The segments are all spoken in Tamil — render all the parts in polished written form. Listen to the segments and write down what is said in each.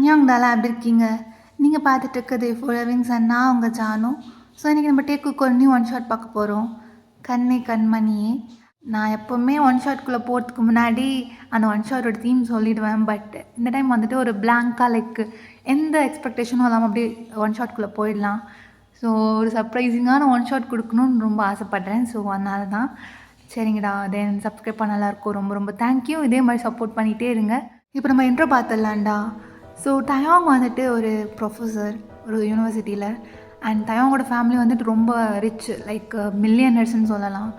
அன்யாங்டாலாம் எப்படி இருக்கீங்க? நீங்க பார்த்துட்டு இருக்கிறது ஃபாலோவிங்ஸ் அண்ட் நான் உங்க ஜானு. ஸோ இன்றைக்கி நம்ம டேக்குக்கு ஒரு நியூ ஒன் ஷாட் பார்க்க போகிறோம். கண்ணே கண்மணியே. நான் எப்போவுமே ஒன் ஷாட்குள்ளே போகிறதுக்கு முன்னாடி அந்த ஒன் ஷாட்டோட தீம் சொல்லிவிடுவேன். பட் இந்த டைம் வந்துட்டு ஒரு பிளாங்காக எந்த எக்ஸ்பெக்டேஷனும் இல்லாமல் அப்படியே ஒன் ஷாட்குள்ளே போயிடலாம். ஸோ ஒரு சர்ப்ரைசிங்கான ஒன் ஷாட் கொடுக்கணுன்னு ரொம்ப ஆசைப்பட்றேன். ஸோ அதனால தான் சரிங்கடா. தென் சப்ஸ்கிரைப் பண்ண நல்லாயிருக்கும். ரொம்ப ரொம்ப தேங்க்யூ. இதே மாதிரி சப்போர்ட் பண்ணிகிட்டே இருங்க. இப்போ நம்ம இன்ட்ரோ பார்த்துடலாம்டா. ஸோ தயாங் வந்துட்டு ஒரு ப்ரொஃபஸர் ஒரு யூனிவர்சிட்டியில். அண்ட் தயாங்கோட ஃபேமிலி வந்துட்டு ரொம்ப ரிச், லைக் மில்லியனர்ஸ்ன்னு சொல்லலாம்.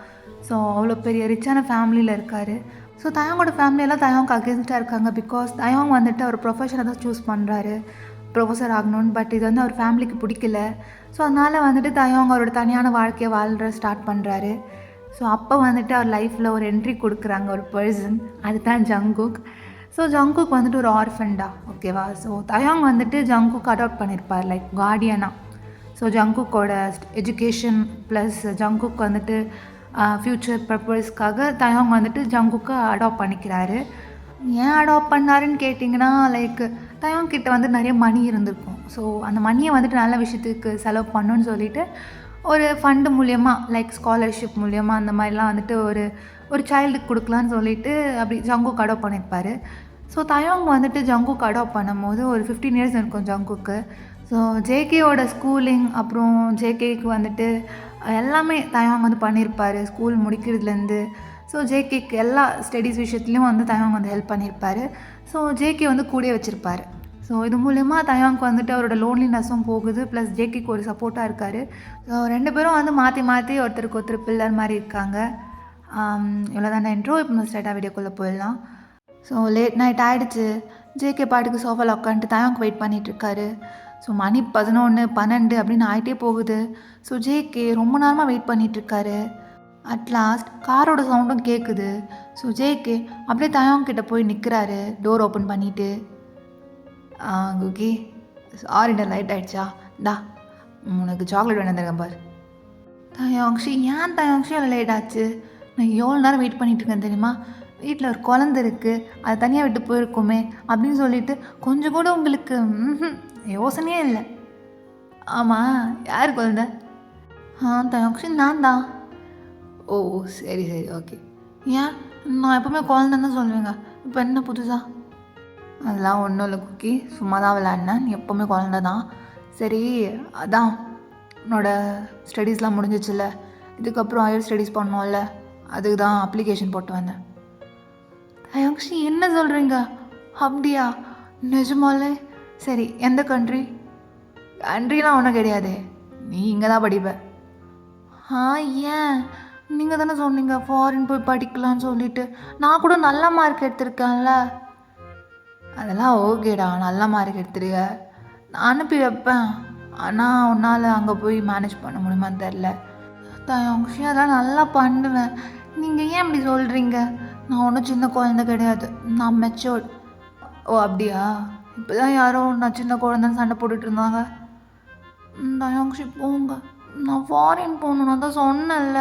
ஸோ அவ்வளோ பெரிய ரிச்சான ஃபேமிலியில் இருக்கார். ஸோ தயாங்கோட ஃபேமிலியெல்லாம் தயாங்க்கு அகேன்ஸ்டாக இருக்காங்க. பிகாஸ் தயாங் வந்துட்டு அவர் ப்ரொஃபஷனை தான் சூஸ் பண்ணுறாரு, ப்ரொஃபஸர் ஆகணும்னு. பட் இது வந்து அவர் ஃபேமிலிக்கு பிடிக்கல. ஸோ அதனால் வந்துட்டு தயாங் அவரோட தனியான வாழ்க்கையை வாழ்கிற ஸ்டார்ட் பண்ணுறாரு. ஸோ அப்போ வந்துட்டு அவர் லைஃப்பில் ஒரு என்ட்ரி கொடுக்குறாங்க ஒரு பர்சன், அதுதான் ஜங்குக். ஸோ ஜங்குக் வந்துட்டு ஒரு ஆர்ஃபன்டா, ஓகேவா. ஸோ தயாங் வந்துட்டு ஜங்குக் அடாப்ட் பண்ணியிருப்பார் லைக் கார்டியனாக. ஸோ ஜங்குக்கோட எஜுகேஷன் ப்ளஸ் ஜங்குக் வந்துட்டு ஃப்யூச்சர் பர்பஸ்க்காக தயாங் வந்துட்டு ஜங்குக்கை அடாப்ட் பண்ணிக்கிறாரு. ஏன் அடாப்ட் பண்ணாருன்னு கேட்டிங்கன்னா, லைக் தயாங் கிட்ட வந்து நிறைய மணி இருந்திருக்கும். ஸோ அந்த மணியை வந்துட்டு நல்ல விஷயத்துக்கு செலவு பண்ணணுன்னு சொல்லிவிட்டு ஒரு ஃபண்டு மூலியமாக, லைக் ஸ்காலர்ஷிப் மூலியமாக அந்த மாதிரிலாம் வந்துட்டு ஒரு சைல்டுக்கு கொடுக்கலான்னு சொல்லிட்டு அப்படி ஜங்குக் அடாப்ட் பண்ணியிருப்பார். ஸோ தயாங் வந்துட்டு ஜங்குக் அடாப்ட் பண்ணும்போது ஒரு 15 இயர்ஸ் இருக்கும் ஜங்குக்கு. ஸோ ஜேகேயோட ஸ்கூலிங், அப்புறம் ஜேகேக்கு வந்துட்டு எல்லாமே தயாங் வந்து பண்ணியிருப்பார், ஸ்கூல் முடிக்கிறதுலேருந்து. ஸோ ஜேகேக்கு எல்லா ஸ்டடீஸ் விஷயத்துலையும் வந்து தயாங் வந்து ஹெல்ப் பண்ணியிருப்பார். ஸோ ஜேகே வந்து கூடயே வச்சுருப்பார். ஸோ இது மூலயமா தயாங்க்கு வந்துட்டு அவரோட லோன்லினஸும் போகுது, ப்ளஸ் ஜேகேக்கு ஒரு சப்போர்ட்டாக இருக்கார். ஸோ 2 பேரும் வந்து மாற்றி மாற்றி ஒருத்தருக்கு ஒருத்தர் பில்லர் மாதிரி இருக்காங்க. இவ்வளோ தானே இன்ட்ரோ. இப்போ நம்ம ஸ்ட்ரைட்டாக வீடியோக்குள்ளே போயிடலாம். ஸோ லேட் நைட் ஆகிடுச்சு. ஜேகே பாட்டுக்கு சோஃபாவில் உட்காந்துட்டு தயாங்க்கு வெயிட் பண்ணிகிட்ருக்காரு. ஸோ மணி 11, 12 அப்படின்னு ஆகிட்டே போகுது. ஸோ ஜேகே ரொம்ப நேரமாக வெயிட் பண்ணிகிட்ருக்காரு. அட்லாஸ்ட் காரோட சவுண்டும் கேட்குது. ஸோ ஜேகே அப்படியே தயாங்கிட்ட போய் நிற்கிறாரு, டோர் ஓப்பன் பண்ணிவிட்டு. குக்கி, சாரிடா, லைட் ஆகிடுச்சா, டா உனக்கு சாக்லேட் வேணும் தருங்க பார். தயாங்ஷி, ஏன் தயாங்ஷி அவ்வளோ லேட் ஆச்சு? நான் எவ்வளோ நேரம் வெயிட் பண்ணிகிட்ருக்கேன் தெரியுமா? வீட்டில் ஒரு குழந்தை இருக்குது, அதை தனியாக விட்டு போயிருக்கோமே அப்படின்னு சொல்லிட்டு கொஞ்சம் கூட உங்களுக்கு யோசனையே இல்லை. ஆமாம், யார் குழந்தை? தயாங்ஷி, நான் தான். ஓ சரி சரி, ஓகே. ஏன் நான் எப்போவுமே குழந்தைன்னு தான் சொல்லுவேங்க, இப்போ என்ன புதுசா? அதெல்லாம் ஒன்றும் இல்லை குக்கி, சும்மா தான் விளையாடினேன். நீ எப்போவுமே குழந்த தான். சரி, அதான் உன்னோட ஸ்டடீஸ்லாம் முடிஞ்சிச்சுல்ல, இதுக்கப்புறம் ஹையர் ஸ்டடீஸ் பண்ணோம்ல, அதுக்கு தான் அப்ளிகேஷன் போட்டு வந்தேன். தயாங்ஷி, என்ன சொல்கிறீங்க? அப்படியா? நிஜமாலே? சரி, எந்த கண்ட்ரி? கண்ட்ரிலாம் ஒன்றும் கிடையாது, நீ இங்கே தான் படிப்ப. ஏன்? நீங்கள் தானே சொன்னீங்க ஃபாரின் போய் படிக்கலான்னு சொல்லிட்டு. நான் கூட நல்ல மார்க் எடுத்திருக்கேன்ல. அதெல்லாம் ஓகேடா, நல்ல மார்க் எடுத்துருக்க, நான் அனுப்பி வைப்பேன். ஆனால் உன்னால் அங்கே போய் மேனேஜ் பண்ண முடியுமான்னு தெரில. தயாங்ஷி, அதெல்லாம் நல்லா பண்ணுவேன். நீங்கள் ஏன் இப்படி சொல்கிறீங்க? நான் ஒன்றும் சின்ன குழந்தை கிடையாது, நான் மெச்சோர்ட். ஓ அப்படியா? இப்போ தான் யாரோ நான் சின்ன குழந்தைன்னு சண்டை போட்டுட்டு இருந்தாங்க. தயாங்ஷி போங்க, நான் ஃபாரின் போகணுன்னு தான் சொன்னேன்ல.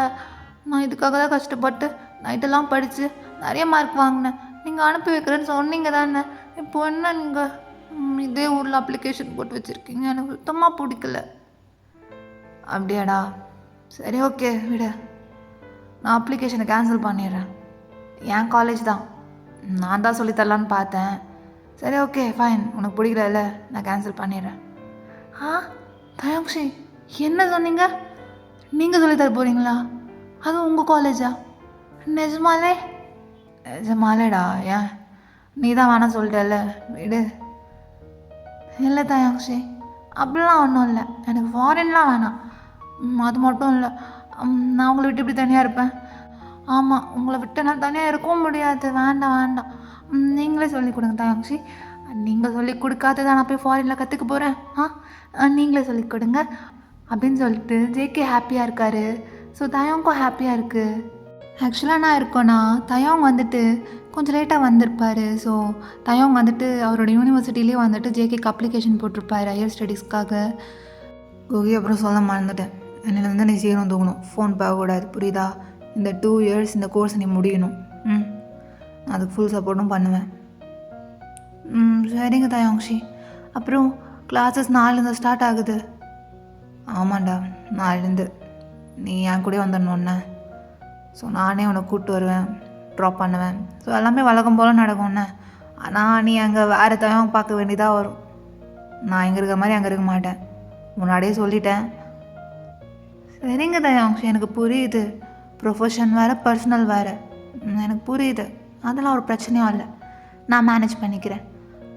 நான் இதுக்காக தான் கஷ்டப்பட்டு நைட்டெல்லாம் படித்து நிறைய மார்க் வாங்கினேன். நீங்கள் அனுப்பி வைக்கிறேன்னு சொன்னீங்க தானே. இப்போ என்ன நீங்கள் இதே ஊரில் அப்ளிகேஷன் போட்டு வச்சுருக்கீங்க? எனக்கு சுத்தமாக பிடிக்கல. அப்படியாடா? சரி ஓகே விட, நான் அப்ளிகேஷனை கேன்சல் பண்ணிடுறேன். என் காலேஜ் தான், நான் தான் சொல்லித்தரலான்னு பார்த்தேன். சரி ஓகே ஃபைன், உனக்கு பிடிக்கல, நான் கேன்சல் பண்ணிடுறேன். தயாங்ஷி, என்ன சொன்னீங்க? நீங்கள் சொல்லித்தர போகிறீங்களா? அது உங்கள் காலேஜா? நிஜமாலே? நிஜமாலேடா. ஏன், நீ தான் வேணாம் சொல்லிட்டல, விடு. இல்லை தயாங்ஷி, அப்படிலாம் ஒன்றும் இல்லை, எனக்கு ஃபாரின்லாம் வேணாம். அது மட்டும் இல்லை, நான் உங்களை விட்டு இப்படி தனியாக இருப்பேன். ஆமாம், உங்களை விட்டு நான் தனியாக இருக்கவும் முடியாது. வேண்டாம் வேண்டாம், நீங்களே சொல்லிக் கொடுங்க தயாங்ஷி. நீங்கள் சொல்லிக் கொடுக்காததான் நான் போய் ஃபாரினில் கற்றுக்க போகிறேன். நீங்களே சொல்லிக் கொடுங்க அப்படின்னு சொல்லிட்டு ஜேகே ஹாப்பியாக இருக்கார். ஸோ தயாங்கும் ஹாப்பியாக இருக்குது. ஆக்சுவலாக நான் இருக்கோன்னா தயாங் வந்துட்டு கொஞ்சம் லேட்டாக வந்திருப்பார். ஸோ தயாங் வந்துட்டு அவரோட யூனிவர்சிட்டிலே வந்துட்டு ஜேகேக்கு அப்ளிகேஷன் போட்டிருப்பார் ஹையர் ஸ்டடீஸ்க்காக. கோகி, அப்புறம் சொல்ல மறந்துட்டேன், என்னில் வந்து நீ சீக்கிரம் தூக்கணும், ஃபோன் பார்க்கக்கூடாது, புரியுதா? இந்த 2 இயர்ஸ் இந்த கோர்ஸ் நீ முடியணும். அதுக்கு ஃபுல் சப்போர்ட்டும் பண்ணுவேன். சரிங்க தயாங்ஷி. அப்புறம் கிளாஸஸ் நாலுலேருந்து ஸ்டார்ட் ஆகுது. ஆமாண்டா, நாலுலேருந்து நீ என் கூட வந்துடணுன்னே. ஸோ நானே உன்னை கூப்பிட்டு வருவேன், ட்ராப் பண்ணுவேன். ஸோ எல்லாமே வழக்கம் போல் நடக்கும்ண்ணே. ஆனால் நீ அங்கே வேறு தயவங்க பார்க்க வேண்டியதாக வரும். நான் இங்கே இருக்கிற மாதிரி அங்கே இருக்க மாட்டேன், முன்னாடியே சொல்லிட்டேன். சரிங்க தயாங்ஷி, எனக்கு புரியுது. ப்ரொஃபஷன் வேறு, பர்சனல் வேறு, எனக்கு புரியுது. அதெல்லாம் ஒரு பிரச்சனையும் இல்லை, நான் மேனேஜ் பண்ணிக்கிறேன்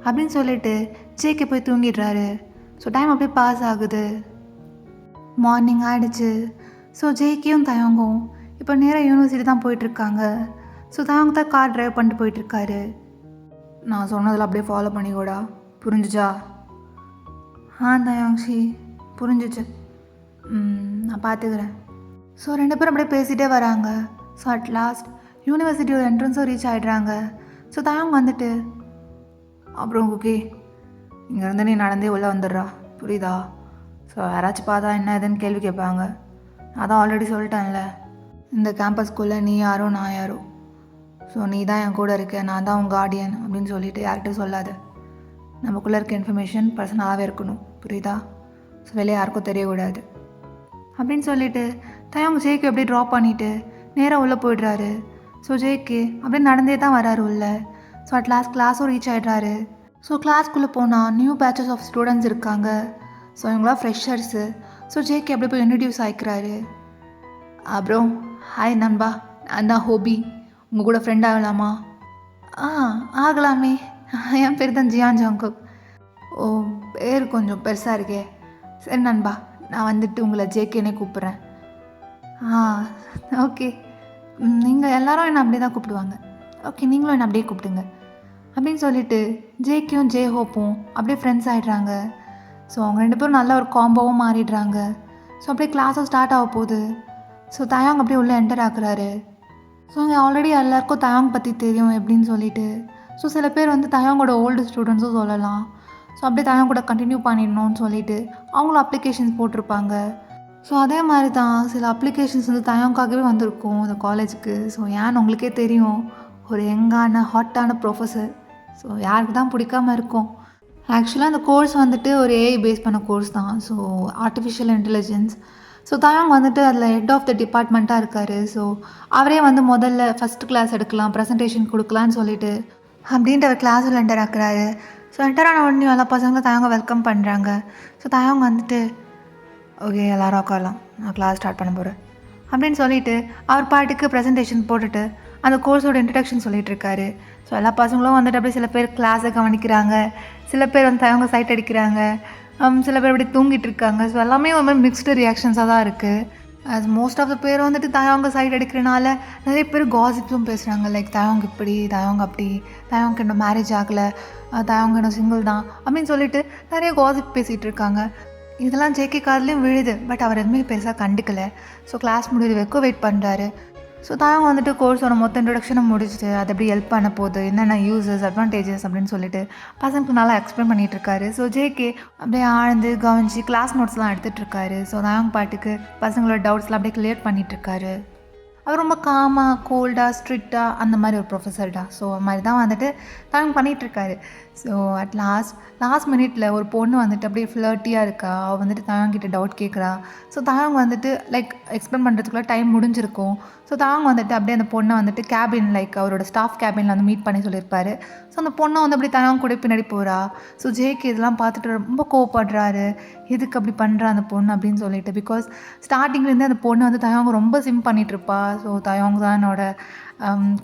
அப்படின்னு சொல்லிட்டு ஜேகே போய் தூங்கிடுறாரு. ஸோ டைம் அப்படியே பாஸ் ஆகுது. மார்னிங் ஆகிடுச்சு. ஸோ ஜேகேயும் தயங்கும் இப்போ நேராக யூனிவர்சிட்டி தான் போயிட்டுருக்காங்க. ஸோ தயங்க தான் கார் ட்ரைவ் பண்ணிட்டு போயிட்டுருக்காரு. நான் சொன்னதில் அப்படியே ஃபாலோ பண்ணிக்கூடா, புரிஞ்சுச்சா? தயாங்ஷி புரிஞ்சிச்சு, நான் பார்த்துக்கிறேன். ஸோ 2 பேரும் அப்படியே பேசிகிட்டே வராங்க. ஸோ அட் லாஸ்ட் யூனிவர்சிட்டியோட என்ட்ரன்ஸும் ரீச் ஆகிடுறாங்க. ஸோ தயங்க வந்துட்டு, அப்புறம் குக்கி இங்கேருந்து நீ நடந்தே உள்ளே வந்துடுறா, புரியுதா? ஸோ யாராச்சும் பார்த்தா என்ன ஏதுன்னு கேள்வி கேட்பாங்க. அதான் ஆல்ரெடி சொல்லிட்டேன்ல, இந்த கேம்பஸ்குள்ளே நீ யாரோ நான் யாரோ. ஸோ நீ தான் என் கூட இருக்க, நான் தான் உன் கார்டியன் அப்படின்னு சொல்லிட்டு யார்கிட்டையும் சொல்லாது. நமக்குள்ளே இருக்க இன்ஃபர்மேஷன் பர்சனலாகவே இருக்கணும், புரியுதா? ஸோ வெளியே யாருக்கும் தெரியக்கூடாது அப்படின்னு சொல்லிட்டு தயங்க ஜேகே அப்படியே ட்ராப் பண்ணிவிட்டு நேராக உள்ளே போய்ட்றாரு. ஸோ ஜேகே அப்படியே நடந்தே தான் வராரு உள்ளே. ஸோ அட் லாஸ்ட் கிளாஸும் ரீச் ஆகிடுறாரு. ஸோ கிளாஸ்க்குள்ளே போனால் நியூ பேட்சஸ் ஆஃப் ஸ்டூடெண்ட்ஸ் இருக்காங்க. ஸோ இவங்களாம் ஃப்ரெஷர்ஸு. ஸோ ஜேகே அப்படியே போய் இன்ட்ரடியூஸ் ஆகிக்கிறாரு. அப்புறம் ஹாய் நண்பா, நான் தான் ஹோபி, உங்கள் கூட ஃப்ரெண்ட் ஆகலாமா? ஆகலாமே, என் பேர் தான் ஜியான் ஜாங்குக். ஓ, பேர் கொஞ்சம் பெருசாக இருக்கே. சரி நண்பா, நான் வந்துட்டு உங்களை ஜேகேனே கூப்பிட்றேன். ஓகே, நீங்கள் எல்லோரும் என்னை அப்படியே தான் கூப்பிடுவாங்க. ஓகே, நீங்களும் என்னை அப்படியே கூப்பிடுங்க அப்படின்னு சொல்லிட்டு ஜேகேயும் ஜே ஹோப்பும் அப்படியே ஃப்ரெண்ட்ஸ் ஆகிடுறாங்க. ஸோ அவங்க 2 பேரும் நல்ல ஒரு காம்போவும் மாறிடுறாங்க. ஸோ அப்படியே கிளாஸும் ஸ்டார்ட் ஆக போகுது. ஸோ தயாங் அப்படியே உள்ளே என்டர் ஆகுறாரு. ஸோ இங்கே ஆல்ரெடி எல்லாருக்கும் தயாங் பற்றி தெரியும் எப்படின்னு சொல்லிட்டு. ஸோ சில பேர் வந்து தயாங்கோட ஓல்டு ஸ்டூடெண்ட்ஸும் சொல்லலாம். ஸோ அப்படியே தயாங் கூட கண்டினியூ பண்ணிடணும்னு சொல்லிட்டு அவங்களும் அப்ளிகேஷன்ஸ் போட்டிருப்பாங்க. ஸோ அதே மாதிரி தான் சில அப்ளிகேஷன்ஸ் வந்து தயாங்காகவே வந்திருக்கும் இந்த காலேஜுக்கு. ஸோ ஏன்னு உங்களுக்கே தெரியும், ஒரு யங்கான ஹாட்டான ப்ரொஃபஸர். ஸோ யாருக்கு தான் பிடிக்காமல் இருக்கும். ஆக்சுவலாக அந்த கோர்ஸ் வந்துட்டு ஒரு ஏஐ பேஸ் பண்ண கோர்ஸ் தான். So artificial intelligence. So Taeyang வந்துட்டு அதில் ஹெட் ஆஃப் த டிபார்ட்மெண்ட்டாக இருக்கார். ஸோ அவரே வந்து முதல்ல ஃபஸ்ட் கிளாஸ் எடுக்கலாம், ப்ரெசன்டேஷன் கொடுக்கலான்னு சொல்லிட்டு அப்படின்ட்டு அவர் கிளாஸில் என்டர் ஆக்குறாரு. ஸோ என்டர் ஆன உடனே எல்லா பசங்களும் தயாங்க வெல்கம் பண்ணுறாங்க. ஸோ தயாங் வந்துட்டு ஓகே எல்லோரும் உட்காரலாம், நான் கிளாஸ் ஸ்டார்ட் பண்ண போகிறேன் அப்படின்னு சொல்லிட்டு அவர் பாட்டுக்கு ப்ரெசன்டேஷன் போட்டுட்டு அந்த கோர்ஸோட இன்ட்ரடக்ஷன் சொல்லிகிட்ருக்காரு. ஸோ எல்லா பசங்களும் வந்துட்டு அப்படியே சில பேர் கிளாஸை கவனிக்கிறாங்க, சில பேர் வந்து தயவங்க சைட் அடிக்கிறாங்க, சில பேர் அப்படி தூங்கிட்டு இருக்காங்க. ஸோ எல்லாமே ஒரு மாதிரி மிக்ஸ்டு ரியாக்ஷன்ஸாக தான் இருக்குது. அது மோஸ்ட் ஆஃப் த பேர் வந்துட்டு தயவங்க சைட் அடிக்கிறனால நிறைய பேர் காசிப்ஸும் பேசுகிறாங்க. லைக் தயவங்க இப்படி, தயவங்க அப்படி, தயவங்க இன்னும் மேரேஜ் ஆகலை, தயவங்க இன்னும் சிங்கிள் தான் அப்படின்னு சொல்லிட்டு நிறைய காசிப் பேசிகிட்டு இருக்காங்க. இதெல்லாம் ஜேகே காதுலேயும் விழுது. பட் அவர் எதுவுமே பெருசாக கண்டுக்கலை. ஸோ கிளாஸ் முடிவு வரைக்கும் வெயிட் பண்ணுறாரு. ஸோ தயவங்க வந்துட்டு கோர்ஸோட மொத்த இன்ட்ரொடக்ஷனை முடிச்சுட்டு அது எப்படி ஹெல்ப் பண்ண போகுது, என்னென்ன யூசஸ் அட்வான்டேஜஸ் அப்படின்னு சொல்லிட்டு பசங்களுக்கு நல்லா எக்ஸ்பிளைன் பண்ணிகிட்டு இருக்காரு. ஸோ ஜேகே அப்படியே ஆழ்ந்து கவனிச்சு கிளாஸ் நோட்ஸ்லாம் எடுத்துகிட்டு இருக்காரு. ஸோ தயவங்க பாட்டுக்கு பசங்களோட டவுட்ஸ்லாம் அப்படியே கிளியர் பண்ணிகிட்ருக்காரு. அவர் ரொம்ப காமாக, கோல்டாக, ஸ்ட்ரிக்டாக அந்த மாதிரி ஒரு ப்ரொஃபஸர்டா. ஸோ அது மாதிரி தான் வந்துட்டு தயவங்க பண்ணிகிட்ருக்காரு. ஸோ அட் லாஸ்ட் மினிட்ல ஒரு பொண்ணு வந்துட்டு அப்படியே ஃப்ளர்ட்டியாக இருக்கா. அவள் வந்துட்டு தயவங்கிட்ட டவுட் கேட்குறா. ஸோ தயவங்க வந்துட்டு லைக் எக்ஸ்பிளைன் பண்ணுறதுக்குள்ளே டைம் முடிஞ்சிருக்கும். ஸோ தயவங்க வந்துட்டு அப்படியே அந்த பொண்ணை வந்துட்டு கேபின், லைக் அவரோட ஸ்டாஃப் கேபினில் வந்து மீட் பண்ணி சொல்லியிருப்பாரு. ஸோ அந்த பொண்ணை வந்து அப்படி தயவங்க கூட பின்னாடி போகிறா. ஸோ ஜேகே இதெல்லாம் பார்த்துட்டு ரொம்ப கோவப்படுறாரு. எதுக்கு அப்படி பண்ணுறா அந்த பொண்ணு அப்படின்னு சொல்லிட்டு. பிகாஸ் ஸ்டார்டிங்லேருந்து அந்த பொண்ணு வந்து தயவங்க ரொம்ப சிம் பண்ணிகிட்ருப்பா. ஸோ தயவங்க தான் என்னோட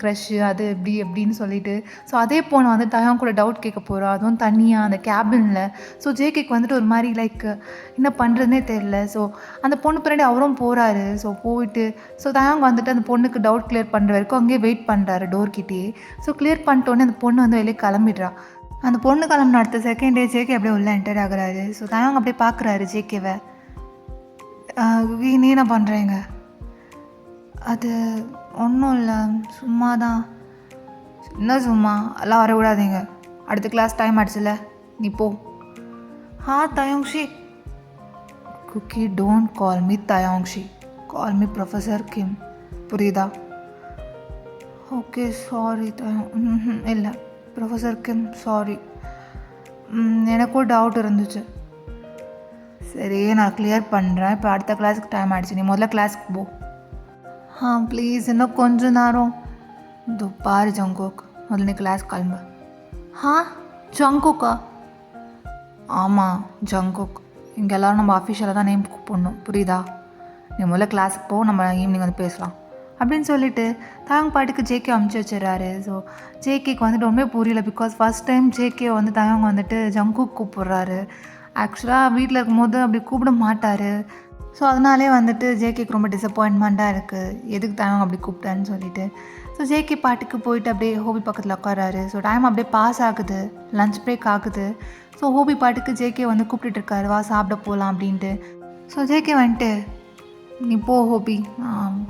க்ரஷ்ஷு, அது எப்படி எப்படின்னு சொல்லிட்டு. ஸோ அதே பொண்ணு வந்து தயவங்க கூட டவுட் கேட்க போகிறா, அதுவும் தனியாக அந்த கேபினில். ஸோ ஜேகேக்கு வந்துட்டு ஒரு மாதிரி லைக் என்ன பண்ணுறதுனே தெரில. ஸோ அந்த பொண்ணு பின்னாடி அவரும் போகிறாரு. ஸோ போயிட்டு ஸோ தயவங்க வந்துட்டு அந்த பொண்ணுக்கு டவுட் கிளியர் பண்ணுற வரைக்கும் அங்கேயே வெயிட் பண்ணுறாரு டோர்கிட்டே. ஸோ கிளியர் பண்ணிட்டோன்னே அந்த பொண்ணு வந்து வெளியே கிளம்பிடுறா. அந்த பொண்ணு கிளம்பின அடுத்த செகண்டே ஜேகே அப்படியே உள்ளே என்டர் ஆகுறாரு. ஸோ தயவங்க அப்படியே பார்க்குறாரு ஜேகேவை. நீ என்ன பண்ணுறீங்க? அது ஒன்றும் இல்லை, சும்மா தான். என்ன சும்மா? எல்லாம் வரக்கூடாதீங்க, அடுத்த கிளாஸ் டைம் ஆயிடுச்சுல, நீ போ. Taeyangshi. Cookie, don't call me Taeyangshi, call me professor Kim, புரியுதா? ஓகே சாரி இல்லை ப்ரொஃபஸர் கிம், சாரி. எனக்கும் டவுட் இருந்துச்சு. சரி, நான் கிளியர் பண்ணுறேன். இப்போ அடுத்த கிளாஸுக்கு டைம் ஆகிடுச்சு. நீ முதல்ல கிளாஸுக்கு போ. ப்ளீஸ், இன்னும் கொஞ்சம் நேரம். இதோ பாரு ஜங்கோக், முதல்ல நீ கிளாஸ் கிளம்பு. ஜங்கோக்கா? ஆமாம், ஜங்கோக். இங்கே எல்லோரும் நம்ம அஃபிஷியலாக தான் நேம் கூப்பிடணும், புரியுதா? நீ முதல்ல கிளாஸுக்கு போ, நம்ம ஈவினிங் வந்து பேசலாம் அப்படின்னு சொல்லிட்டு தாயங் பாட்டுக்கு ஜேகே அமுச்சு வச்சிடறாரு. ஸோ ஜேகேக்கு வந்துட்டு ஒன்றுமே புரியல. பிகாஸ் ஃபஸ்ட் டைம் ஜேகே வந்து தாயங் வந்துட்டு ஜங்கோக் கூப்பிட்றாரு. ஆக்சுவலாக வீட்டில் இருக்கும்போது அப்படி கூப்பிட மாட்டார். ஸோ அதனாலே வந்துட்டு ஜேகேக்கு ரொம்ப டிசப்பாயின்மெண்ட்டாக இருக்குது, எதுக்கு தாயங் அப்படி கூப்பிட்டான்னு சொல்லிட்டு. ஸோ ஜேகே பாட்டுக்கு போயிட்டு அப்படியே ஹோபி பக்கத்தில் உட்காராரு. ஸோ டைம் அப்படியே பாஸ் ஆகுது, லஞ்ச் பிரேக் ஆகுது. ஸோ ஹோபி பாட்டுக்கு ஜேகே வந்து கூப்பிட்டுருக்காரு, வா சாப்பிட போகலாம் அப்படின்ட்டு. ஸோ ஜேகே வந்துட்டு, நீ போ ஹோபி,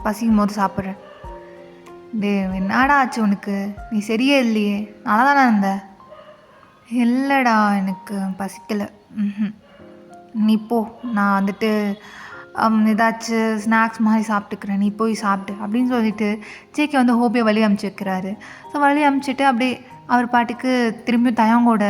பசிக்கும் போது சாப்பிட்றேன். என்னடா ஆச்சு உனக்கு? நீ சரியே இல்லையே, நல்லா தானே இருந்த? இல்லைடா, எனக்கு பசிக்கலை. நீ போ, நான் வந்துட்டு ஏதாச்சும் ஸ்நாக்ஸ் மாதிரி சாப்பிட்டுக்கிறேன், நீ போய் சாப்பிட்டு அப்படின்னு சொல்லிட்டு ஜேகே வந்து ஹோபியை வழி அமுச்சு வைக்கிறாரு. ஸோ வழி அமுச்சுட்டு அப்படியே அவர் பாட்டுக்கு திரும்பி தயாங்கோட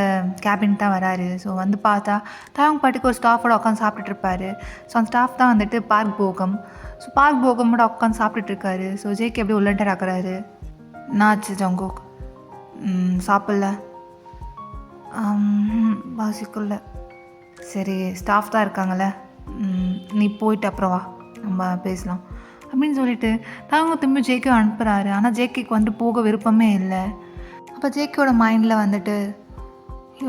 கேபின் தான் வராரு. ஸோ வந்து பார்த்தா தயாங் பாட்டுக்கு ஒரு ஸ்டாஃபோட உட்காந்து சாப்பிட்டுட்ருப்பாரு. ஸோ அந்த ஸ்டாஃப் தான் வந்துட்டு பார்க் போகம். ஸோ பார்க் போகமோட உட்காந்து சாப்பிட்டுட்ருக்காரு. ஸோ ஜேகே அப்படியே உள்ளன்டர் ஆக்குறாரு. என்னாச்சு ஜங்கோக், சாப்பிடல? வாசிக்குள்ள. சரி, ஸ்டாஃப் தான் இருக்காங்கள்ல, நீ போயிட்டு அப்புறம் வா, நம்ம பேசலாம் அப்படின்னு சொல்லிட்டு தாங்க திரும்பி ஜேகே அனுப்புகிறாரு. ஆனால் ஜேகேக்கு வந்து போக விருப்பமே இல்லை. அப்போ ஜேகேயோட மைண்டில் வந்துட்டு,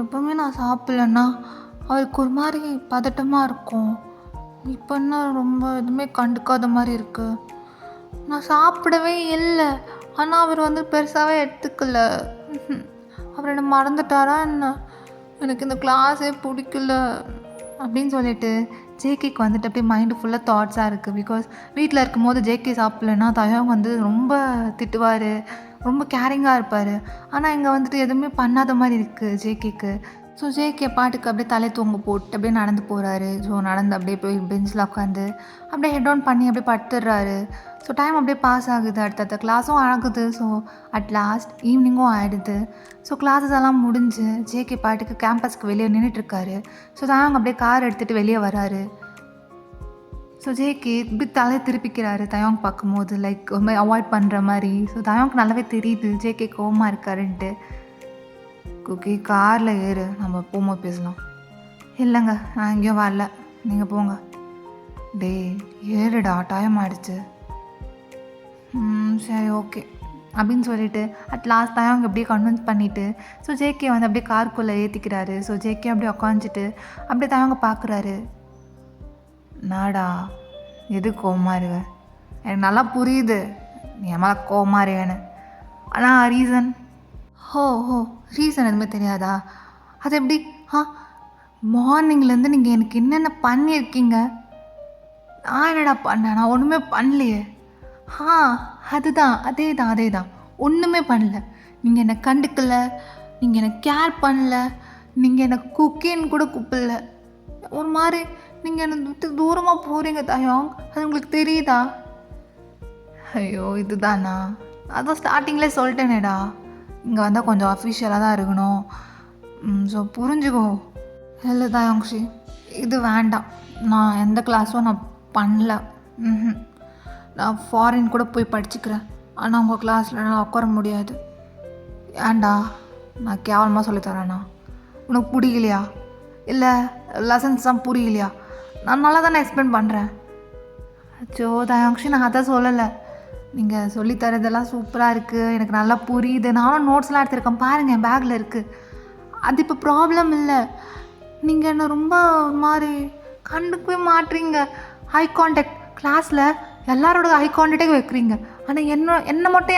எப்போவுமே நான் சாப்பிட்லன்னா அவருக்கு ஒரு மாதிரி பதட்டமாக இருக்கும், இப்போ என்ன ரொம்ப எதுவுமே கண்டுக்காத மாதிரி இருக்குது. நான் சாப்பிடவே இல்லை, ஆனால் அவர் வந்து பெருசாகவே எடுத்துக்கல. அவர் என்ன மறந்துட்டாரா என்ன? எனக்கு இந்த கிளாஸே பிடிக்கல அப்படின்னு சொல்லிட்டு ஜேகேக்கு வந்துட்டு அப்படியே மைண்டு ஃபுல்லாக தாட்ஸாக இருக்குது. பிகாஸ் வீட்டில் இருக்கும்போது ஜேகே சாப்பிட்லன்னா தயாங் வந்து ரொம்ப திட்டுவார், ரொம்ப கேரிங்காக இருப்பார். ஆனால் இங்கே வந்துட்டு எதுவுமே பண்ணாத மாதிரி இருக்குது ஜேகேக்கு. ஸோ ஜேகே பாட்டுக்கு அப்படியே தலை தூங்க போட்டு அப்படியே நடந்து போகிறாரு. ஸோ நடந்து அப்படியே போய் பெஞ்சில் உட்காந்து அப்படியே ஹெட் ஆன் பண்ணி அப்படியே படுத்துடுறாரு. ஸோ டைம் அப்படியே பாஸ் ஆகுது, அடுத்தடுத்த கிளாஸும் ஆகுது. ஸோ அட் லாஸ்ட் ஈவினிங்கும் ஆகிடுது. ஸோ கிளாஸஸ் எல்லாம் முடிஞ்சு ஜேகே பாட்டுக்கு கேம்பஸ்க்கு வெளியே நின்றுட்டுருக்காரு. ஸோ தாங்க அப்படியே கார் எடுத்துகிட்டு வெளியே வராரு. ஸோ ஜேகே இப்படி தலையை திருப்பிக்கிறாரு தயாங் பார்க்கும்போது, லைக் ரொம்ப அவாய்ட் பண்ணுற மாதிரி. ஸோ தயாங்க்கு நல்லாவே தெரியுது ஜேகே கோவமாக இருக்காருன்ட்டு. குக்கி, காரில் ஏறு, நம்ம போகும்போது பேசலாம். இல்லைங்க, நான் எங்கேயும் வரல, நீங்கள் போங்க. ஏறுடா, டைம் ஆகிடுச்சு. சரி ஓகே அப்படின்னு சொல்லிட்டு அட் லாஸ்ட் தயாங் அப்படியே கன்வின்ஸ் பண்ணிவிட்டு ஸோ ஜேகே வந்து அப்படியே காருக்குள்ளே ஏற்றிக்கிறாரு. ஸோ ஜேகே அப்படியே உட்காந்துட்டு அப்படியே தயாங்க பார்க்குறாரு. நாடா, எது கோவமாக இருவ? எனக்கு நல்லா புரியுது நீ என் மேலே கோவமாக இருவேன்னு. ஆனால் ரீசன் ரீசன் எதுவுமே தெரியாதா? அது எப்படி? மார்னிங்லேருந்து நீங்கள் எனக்கு என்னென்ன பண்ணியிருக்கீங்க? நான் என்னடா பண்ணேன்? நான் ஒன்றுமே பண்ணலையே. அதுதான் அதே தான் ஒன்றுமே பண்ணல. நீங்கள் என்னை கண்டுக்கலை, நீங்கள் என்னை கேர் பண்ணல, நீங்கள் எனக்கு குக்கின்னு கூட கூப்பிடல. ஒரு மாதிரி நீங்கள் என்னை விட்டு தூரமாக போகிறீங்க தயாங், அது உங்களுக்கு தெரியுதா? ஐயோ, இதுதானா? அதான் ஸ்டார்டிங்லேயே சொல்லிட்டேனேடா, இங்கே வந்தால் கொஞ்சம் அஃபிஷியலாக தான் இருக்கணும். ஸோ புரிஞ்சுக்கோ. இல்லை தயாங்ஷி, இது வேண்டாம். நான் எந்த கிளாஸும் நான் பண்ணல. நான் ஃபாரின் கூட போய் படிச்சுக்கிறேன், ஆனால் உங்கள் கிளாஸில் நான் உட்கார முடியாது. ஏன்டா, நான் கேவலமாக சொல்லித்தரேண்ணா? உனக்கு பிடிக்கலையா? இல்லை லெசன்ஸ் தான் புரியலையா? நான் நல்லா தானே எக்ஸ்பிளைன் பண்ணுறேன். அச்சோ தயாங்ஷி, நான் அதான் சொல்லலை. நீங்கள் சொல்லித்தரதெல்லாம் சூப்பராக இருக்குது, எனக்கு நல்லா புரியுது. நானும் நோட்ஸ்லாம் எடுத்துருக்கேன், பாருங்கள் என் பேக்கில் இருக்குது. அது இப்போ ப்ராப்ளம் இல்லை. நீங்கள் என்ன ரொம்ப ஒரு மாதிரி கண்டுக்கவே மாட்டுறீங்க. ஐ கான்டாக்ட் கிளாஸில் எல்லாரோட ஐ கான்டாக்டே வைக்கிறீங்க, ஆனால் என்ன மட்டும்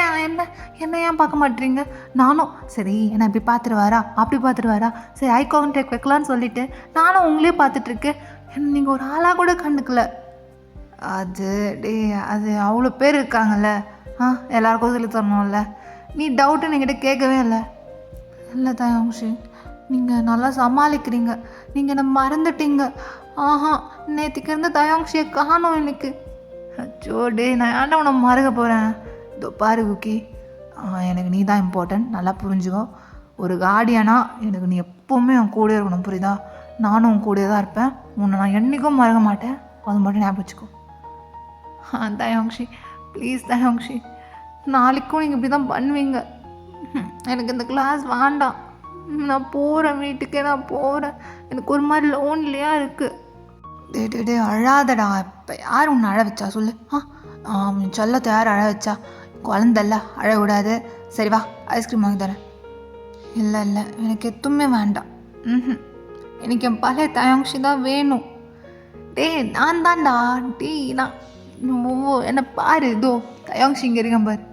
என்ன ஏன் பார்க்க மாட்டேறீங்க? நானும் சரி என்ன இப்படி பார்த்துருவாரா அப்படி பார்த்துருவாரா, சரி ஐ கான்டாக்ட் வைக்கலான்னு சொல்லிவிட்டு நானும் உங்களே பார்த்துட்ருக்கேன். என்ன நீங்கள் ஒரு ஆளாக கூட கண்டுக்கல. அது அவ்வளோ பேர் இருக்காங்கல்ல, எல்லாருக்கும் சொல்லி தரணும்ல. நீ டவுட்டுன்னு என்கிட்ட கேட்கவே இல்லை. இல்லை தயாங்ஷி, நீங்கள் நல்லா சமாளிக்கிறீங்க, நீங்கள் என்னை மறந்துட்டீங்க. நேற்றுக்கு இருந்த தயாங்ஷியை காணோம் எனக்கு. அச்சோ நான் ஏன்டா உன்னை மறக்க போகிறேன்? இதோ பாரு குக்கி, எனக்கு நீ தான் இம்பார்ட்டன்ட், நல்லா புரிஞ்சுக்கோ. ஒரு கார்டியனாக எனக்கு நீ எப்போவுமே என் கூட இருக்கணும், புரியுதா? நானும் உன் கூட தான் இருப்பேன். உன்னை நான் என்றைக்கும் மறக்க மாட்டேன். அது மட்டும் ஞாபகம் வச்சுக்கோ. தயாங்ஷி ப்ளீஸ் தயாங்ஷி, நாளைக்கும் நீங்கள் இப்படி தான் பண்ணுவீங்க. எனக்கு இந்த கிளாஸ் வேண்டாம். நான் போகிறேன், வீட்டுக்கே நான் போகிறேன். எனக்கு ஒரு மாதிரி லோன்லியாக இருக்குது. டே அழாதடா. இப்போ யார் உன்னை அழ வச்சா சொல்லு? சொல்லத்தை யார் அழ வச்சா? குழந்தல்ல, அழக்கூடாது. சரி வா, ஐஸ்கிரீம் வாங்கி தரேன். இல்லை எனக்கு எதுவுமே வேண்டாம். எனக்கு என் பழைய தயாங்ஷி தான் வேணும். நான் தான்டா. நான் என்னை பாரு, இதோ தயாங்ஷி இங்கே இருக்கேன் பாரு.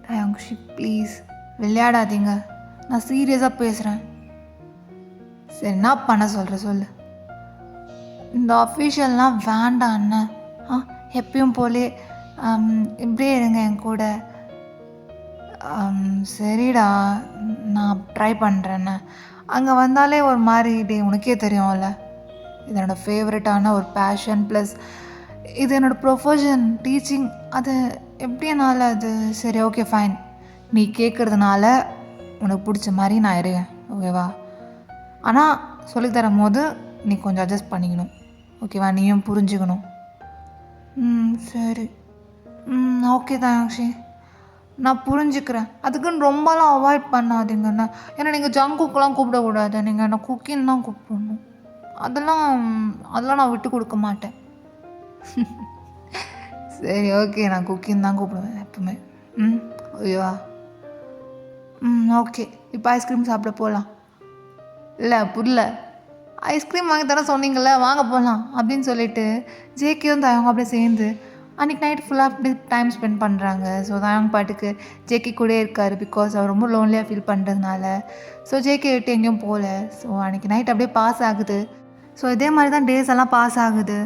தயாங்ஷி ப்ளீஸ் விளையாடாதீங்க, நான் சீரியஸாக பேசுகிறேன். சரி என்ன பண்ண சொல்கிற சொல்லு. இந்த அஃபீஷியல்லாம் வேண்டாம் அண்ணன். எப்பயும் போலே இப்படியே இருங்க என் கூட. சரிடா, நான் ட்ரை பண்ணுறேண்ணே. அங்கே வந்தாலே ஒரு மாதிரி உனக்கே தெரியும்ல, இது என்னோடய ஃபேவரட்டான ஒரு பேஷன், ப்ளஸ் இது என்னோடய ப்ரொஃபஷன் டீச்சிங். அது எப்படி என்னால் அது சரி ஓகே ஃபைன், நீ கேட்குறதுனால உனக்கு பிடிச்ச மாதிரி நான் இருக்கேன், ஓகேவா? ஆனால் சொல்லித்தரும் போது நீ கொஞ்சம் அட்ஜஸ்ட் பண்ணிக்கணும், ஓகேவா? நீயும் புரிஞ்சுக்கணும். சரி ஓகே தயாங்ஷி, நான் புரிஞ்சுக்கிறேன். அதுக்குன்னு ரொம்பலாம் அவாய்ட் பண்ணாதீங்கண்ணா. ஏன்னா நீங்கள் ஜங்க் குக்கெலாம் கூப்பிடக்கூடாது, நீங்கள் என்ன குக்கிங் தான் கூப்பிடணும். அதெல்லாம் நான் விட்டு கொடுக்க மாட்டேன். சரி ஓகே, நான் குக்கிங் தான் கூப்பிடுவேன் எப்பவுமே. ஓகேவா? ஓகே, இப்போ ஐஸ்கிரீம் சாப்பிட போகலாம். இல்லை புரியல, ஐஸ்கிரீம் வாங்கி தர சொன்னீங்கள்ல, வாங்க போகலாம் அப்படின்னு சொல்லிட்டு ஜேகேவும் தயவங்க அப்படியே சேர்ந்து அன்றைக்கி நைட் ஃபுல்லாக அப்படி டைம் ஸ்பெண்ட் பண்ணுறாங்க. ஸோ தயவங்க பாட்டுக்கு ஜேகே கூட இருக்கார், பிகாஸ் அவர் ரொம்ப லோன்லியாக ஃபீல் பண்ணுறதுனால. ஸோ ஜேகே விட்டு எங்கேயும் போகல. ஸோ அன்றைக்கி நைட் அப்படியே பாஸ் ஆகுது. ஸோ இதே மாதிரி தான் டேஸ் எல்லாம் பாஸ் ஆகுது.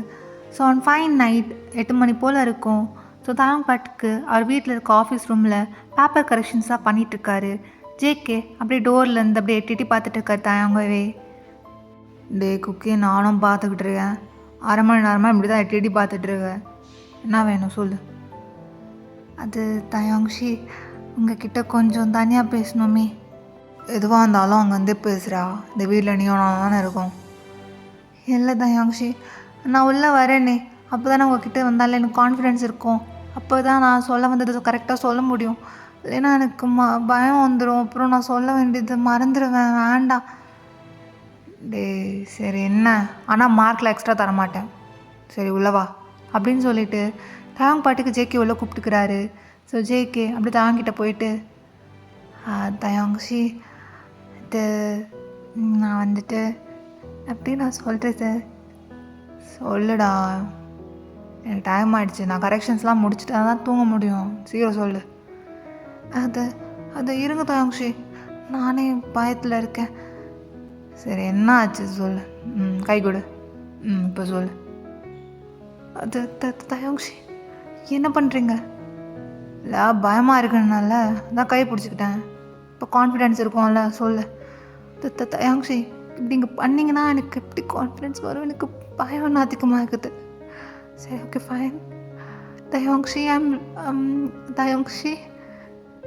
ஸோ ஆன் ஃபைன் நைட் 8 மணி போல் இருக்கும். ஸோ தயவங்க பாட்டுக்கு அவர் வீட்டில் இருக்க ஆஃபீஸ் ரூமில் பேப்பர் கரெக்ஷன்ஸாக பண்ணிகிட்ருக்காரு. ஜேகே அப்படியே டோர்லேருந்து அப்படியே எட்டி பார்த்துட்டு இருக்கார் தயவங்கவே. குக்கி நானும் பார்த்துக்கிட்டு இருக்கேன், அரை மணி நேரமாக இப்படி தான் எட்டி பார்த்துட்ருக்கேன். என்ன வேணும் சொல்லு. அது தயாங்ஷி, உங்ககிட்ட கொஞ்சம் தனியாக பேசணுமே. எதுவாக இருந்தாலும் அங்கே வந்து பேசுகிறா, இந்த வீட்டில் நீயும் நான் தானே இருக்கோம். இல்லை தயாங்ஷி, நான் உள்ளே வரேனே, அப்போ தானே உங்ககிட்ட வந்தாலே எனக்கு கான்ஃபிடென்ஸ் இருக்கும். அப்போ தான் நான் சொல்ல வந்தது கரெக்டாக சொல்ல முடியும். இல்லைன்னா எனக்கு பயம் வந்துடும், அப்புறம் நான் சொல்ல வேண்டியது மறந்துடுவேன். வேண்டாம். சரி என்ன, ஆனால் மார்க்கில் எக்ஸ்ட்ரா தரமாட்டேன், சரி உள்ளவா அப்படின்னு சொல்லிட்டு தாங்க பாட்டுக்கு ஜேகே உள்ள கூப்பிட்டுக்கிறாரு. ஸோ ஜேகே அப்படி தாங்கிட்ட போயிட்டு, தயாங்ஷி இது நான் வந்துட்டு அப்படி நான் சொல்கிறேன் சார். சொல்லுடா, எனக்கு டைம் ஆகிடுச்சு, நான் கரெக்ஷன்ஸ்லாம் முடிச்சுட்டு தான் தூங்க முடியும், சீக்கிரம் சொல்லு. அது இருங்க தயாங்ஷி, நானே பயத்தில் இருக்கேன். சரி என்ன ஆச்சு சொல்லு. கை கொடு. இப்போ சொல்லு. அது தயாங்ஷி என்ன பண்ணுறீங்க? இல்லை பயமாக இருக்குனால தான் கை பிடிச்சிக்கிட்டேன், இப்போ கான்ஃபிடென்ஸ் இருக்கும்ல சொல்லு. தயாங்ஷி இப்படி இங்கே பண்ணிங்கன்னா எனக்கு எப்படி கான்ஃபிடென்ஸ் வரும்? எனக்கு பயம் அதிகமாக இருக்குது. சரி ஓகே ஃபைன். தயாங்ஷி தயாங்ஷி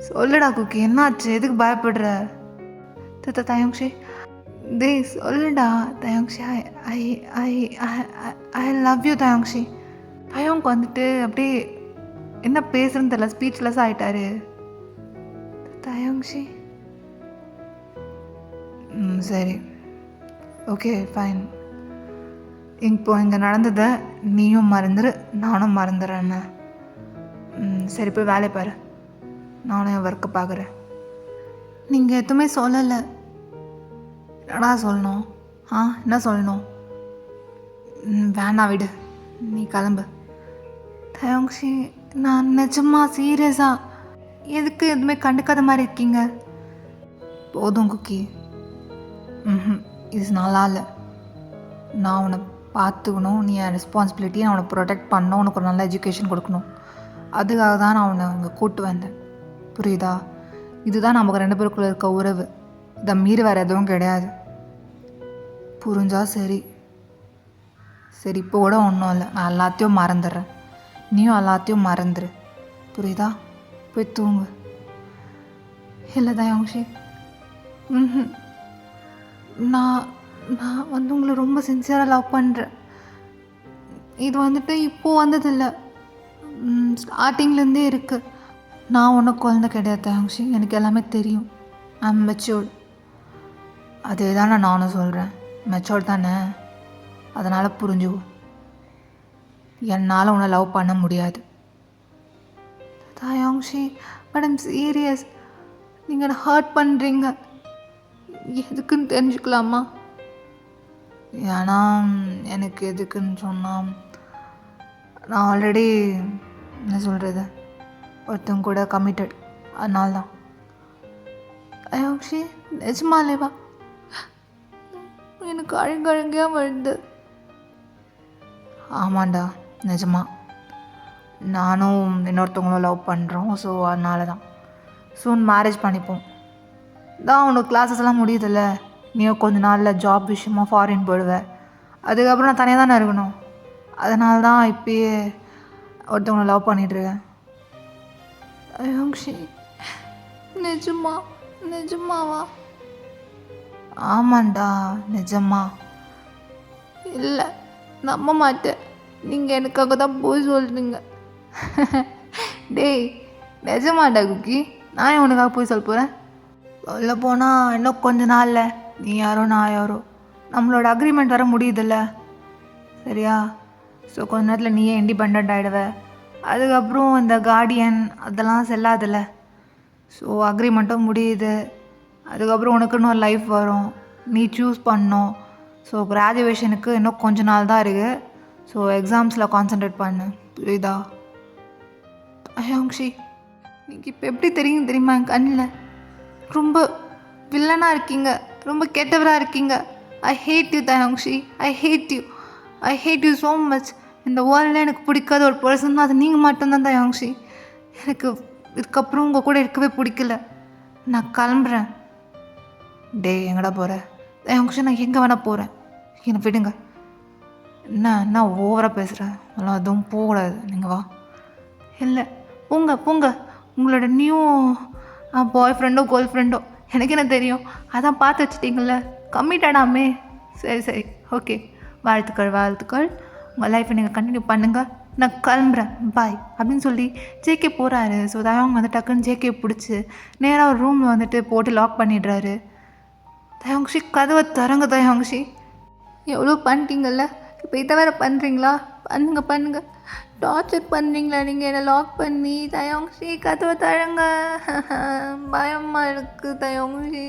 சொல்லுடா குக்கி, என்னாச்சு, எதுக்கு பயப்படுற? தயாங்ஷி சொல்லுடா. தயாங்ஷி ஐ ஐ ஐ லவ் யூ தயாங்ஷி. தயவுக்கு வந்துட்டு அப்படியே என்ன பேசுறதுன்னு தெரியல, ஸ்பீச்லெஸ் ஆகிட்டாரு தயாங்ஷி. சரி ஓகே ஃபைன், இப்போ இங்கே நடந்ததை நீயும் மறந்துடு, நானும் மறந்துடுறேன்னு. சரி போய் வேலையை பாரு, நானும் என் ஒர்க்கை பார்க்குறேன். நீங்கள் எதுவுமே சொல்லலை. என்னடா சொல்லணும்? என்ன சொல்லணும்? வேணாம் விடு, நீ கிளம்பு. தயாங்ஷி நான் நிஜமா சீரியஸாக, எதுக்கு எதுவுமே கண்டுக்காத மாதிரி இருக்கீங்க? போதும் குக்கி, இது நல்லா இல்லை. நான் உன்னை பார்த்துக்கணும், நீ என் ரெஸ்பான்சிபிலிட்டி, நான் உன்னை ப்ரொடெக்ட் பண்ணணும், உனக்கு ஒரு நல்ல எஜுகேஷன் கொடுக்கணும். அதுக்காக தான் நான் உன்னை அங்கே கூப்பிட்டு வந்தேன், புரியுதா? இதுதான் நமக்கு 2 பேருக்குள்ளே இருக்க உறவு, இதை மீறி வேறு எதுவும் கிடையாது. புரிஞ்சா சரி. சரி இப்போ கூட ஒன்றும் இல்லை, நான் எல்லாத்தையும் மறந்துடுறேன், நீயும் எல்லாத்தையும் மறந்துடு, புரியுதா? போய் தூங்கு. இல்லை தயாங்ஷி ம்ஹும். நான் நான் வந்து உங்களை ரொம்ப சின்சியராக லவ் பண்ணுறேன். இது வந்துட்டு இப்போது வந்ததில்ல, ஸ்டார்டிங்லேருந்தே இருக்குது. நான் ஒன்றும் குழந்தை கிடையாது தயாங்ஷி, எனக்கு எல்லாமே தெரியும். I'm matured. அதே தானே நானும் சொல்கிறேன், மெச்சூர்ட் தானே, அதனால் புரிஞ்சுக்கோ. என்னால் உன்னை லவ் பண்ண முடியாது தயாங்ஷி. மேடம் சீரியஸ், நீங்கள் என்ன ஹர்ட் பண்ணுறீங்க. எதுக்குன்னு தெரிஞ்சுக்கலாமா? ஏன்னா எனக்கு எதுக்குன்னு சொன்னால், நான் ஆல்ரெடி என்ன சொல்கிறது, ஒருத்தங்க கூட கமிட்டட், அதனால தான். தயாங்ஷி நிஜமாலேவா? எனக்கு அழுங்கழுங்கையாக வருது. ஆமாண்டா, நிஜமா. நானும் இன்னொருத்தவங்களும் லவ் பண்ணுறோம். ஸோ அதனால தான் சூன் மேரேஜ் பண்ணிப்போம். தான் உனக்கு கிளாஸஸ்லாம் முடியுதில்ல, நீயும் கொஞ்ச நாளில் ஜாப் விஷயமா ஃபாரின் போயிடுவேன். அதுக்கப்புறம் நான் தனியாக தானே இருக்கணும். அதனால தான் இப்பயே ஒருத்தவங்களை லவ் பண்ணிகிட்ருக்கேன். அயோங்ஷி நிஜமா? நிஜமாவா? ஆமாண்டா, நிஜமா. இல்லை, நம்ப மாட்டேன். நீங்கள் எனக்காக தான் போய் சொல்கிறீங்க. டேய் நிஜமாண்டா குக்கி, நான் உனக்காக போய் சொல்ல போகிறேன். சொல்ல போனால் இன்னும் கொஞ்ச நாளில் நீ யாரோ நான் யாரோ, நம்மளோட அக்ரிமெண்ட் வர முடியுதில்ல, சரியா? ஸோ கொஞ்ச நேரத்தில் நீயே இண்டிபெண்ட் ஆகிடுவ. அதுக்கப்புறம் இந்த கார்டியன் அதெல்லாம் செல்லாதில்ல. ஸோ அக்ரிமெண்ட்டும் முடியுது. அதுக்கப்புறம் உனக்குன்னு ஒரு லைஃப் வரும், நீ சூஸ் பண்ணணும். ஸோ கிராஜுவேஷனுக்கு இன்னும் கொஞ்ச நாள் தான் இருக்குது. ஸோ எக்ஸாம்ஸில் கான்சன்ட்ரேட் பண்ணு, புரியுதா? அயோங்ஷி, நீங்கள் இப்போ எப்படி தெரியுமா என் கண்ணில் ரொம்ப வில்லனாக இருக்கீங்க, ரொம்ப கெட்டவராக இருக்கீங்க. I hate you Taeyangshi, I hate you, I hate you so much. இந்த வேர்ல்டில் எனக்கு பிடிக்காத ஒரு பர்சன் அது நீங்கள் மட்டும்தான் தயாங்ஷி. எனக்கு இதுக்கப்புறம் உங்கள் கூட இருக்கவே பிடிக்கல. நான் கிளம்புறேன். டே எங்கடா போகிற? தயாங்ஷி நான் எங்கே வேணால் போகிறேன், என்னை விடுங்க. என்ன ஓவராக பேசுகிறேன், அதெல்லாம் அதுவும் போகக்கூடாது. நீங்கள் வா. இல்லை, போங்க போங்க. உங்களோட நியூ பாய் ஃப்ரெண்டோ கேர்ள் ஃப்ரெண்டோ எனக்கு என்ன தெரியும், அதான் பார்த்து வச்சுட்டிங்கள, கம்மிட்டடாமே. சரி ஓகே, வாழ்த்துக்கள். உங்கள் லைஃப்பை நீங்கள் கண்டினியூ பண்ணுங்கள், நான் கிளம்புறேன், பாய் அப்படின்னு சொல்லி ஜேகே போகிறாரு. ஸோ தயவங்க வந்து டக்குன்னு ஜேகே பிடிச்சி நேராக ஒரு ரூமில் வந்துட்டு போட்டு லாக் பண்ணிடுறாரு. தயவங்ஷி கதவை தரங்க தயவங்ஷி, எவ்வளோ பண்ணிட்டீங்கல்ல, இப்போ இதை வேறு பண்ணுறீங்களா? பண்ணுங்க, டார்ச்சர் பண்ணுறீங்களா நீங்கள் என்னை லாக் பண்ணி? தயங்ஷி கதவை தரங்க, பயமாக இருக்குது தயங்ஷி.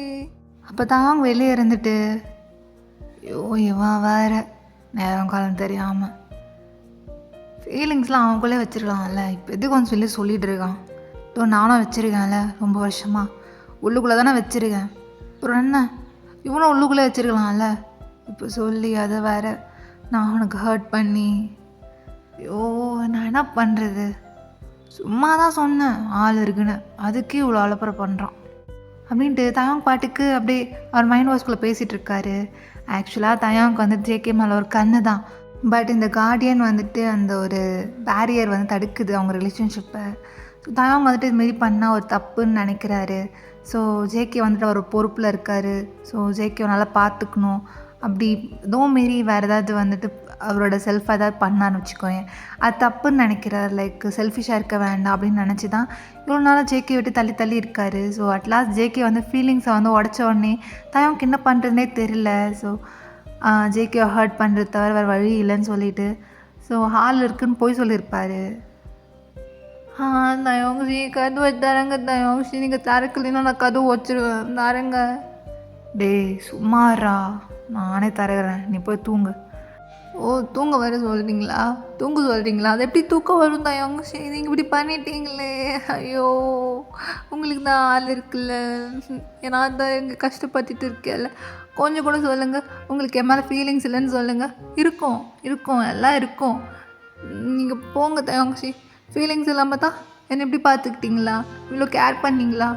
அப்போ தான் வெளியே இருந்துட்டு, ஐயோ இவன் வேறு நேரம் காலம் தெரியாமல் ஃபீலிங்ஸ்லாம் அவனுக்குள்ளே வச்சுருக்கான்ல, இப்போ எதுக்கு வந்து சொல்லிகிட்டு இருக்கான். இப்போ நானும் வச்சுருக்கேன்ல ரொம்ப வருஷமாக, உள்ளுக்குள்ளே தானே வச்சுருக்கேன். அப்புறம் என்ன, இவனும் உள்ளுக்குள்ளே வச்சுருக்கலாம்ல, இப்போ சொல்லி அதை வேறு நான் அவனுக்கு ஹர்ட் பண்ணி, ஐயோ நான் என்ன பண்ணுறது? சும்மா தான் சொன்னேன் ஆள் இருக்குன்னு, அதுக்கே இவ்வளோ அலப்பறை பண்ணுறான் அப்படின்ட்டு தயாங் பாட்டுக்கு அப்படியே அவர் மைண்ட் வாஷ்குள்ளே பேசிகிட்டு இருக்காரு. ஆக்சுவலாக தயாங்க்கு வந்து ஜேகே மேலே ஒரு கண்ணு தான். பட் இந்த கார்டியன் வந்துட்டு அந்த ஒரு பேரியர் வந்து தடுக்குது அவங்க ரிலேஷன்ஷிப்பை. ஸோ தயாங் வந்துட்டு இதுமாரி பண்ணால் ஒரு தப்புன்னு நினைக்கிறாரு. ஸோ ஜேகே வந்துட்டு அவர் பொறுப்பில் இருக்கார். ஸோ ஜேகே நல்லா பார்த்துக்கணும். அப்படி எதுவும் மாரி வேறு ஏதாவது வந்துட்டு அவரோட செல்ஃபாக ஏதாவது பண்ணான்னு வச்சுக்கோங்க, அது தப்புன்னு நினைக்கிறார். லைக் செல்ஃபிஷாக இருக்க வேண்டாம் அப்படின்னு நினச்சி தான் இவ்வளோ நாளாக ஜேகே விட்டு தள்ளி இருக்கார். ஸோ அட்லாஸ்ட் ஜேகே வந்து ஃபீலிங்ஸை வந்து உடச்ச உடனே தயவுக்கு என்ன பண்ணுறதுனே தெரியல. ஸோ ஜேகேவை ஹர்ட் பண்ணுறது தவிர வேறு வழி இல்லைன்னு சொல்லிட்டு ஸோ ஹால் இருக்குன்னு போய் சொல்லியிருப்பார். தயவுசி கதவை தரங்க தயவுசி, நீங்கள் திறக்கலைன்னா நான் கதவு வச்சுருவேன், தரங்க. டே சும்மாறா, நானே தரகிறேன், நீ போய் தூங்கு. ஓ தூங்க வர சொல்கிறீங்களா? சொல்கிறீங்களா? அது எப்படி தூக்கம் வரும் தயங்க? சரி நீங்கள் இப்படி பண்ணிட்டீங்களே, ஐயோ உங்களுக்கு தான் ஆள் இருக்குல்ல, ஏன்னா தான் இங்கே கஷ்டப்பட்டுட்டு இருக்கேன்ல, கொஞ்சம் கூட சொல்லுங்கள். உங்களுக்கு என் மேலே ஃபீலிங்ஸ் இல்லைன்னு சொல்லுங்கள். இருக்கும் எல்லாம் இருக்கும். நீங்கள் போங்க தயங்கச்சி. ஃபீலிங்ஸ் இல்லாமல் தான் என்னை எப்படி பார்த்துக்கிட்டிங்களா? இவ்வளோ கேர் பண்ணிங்களா?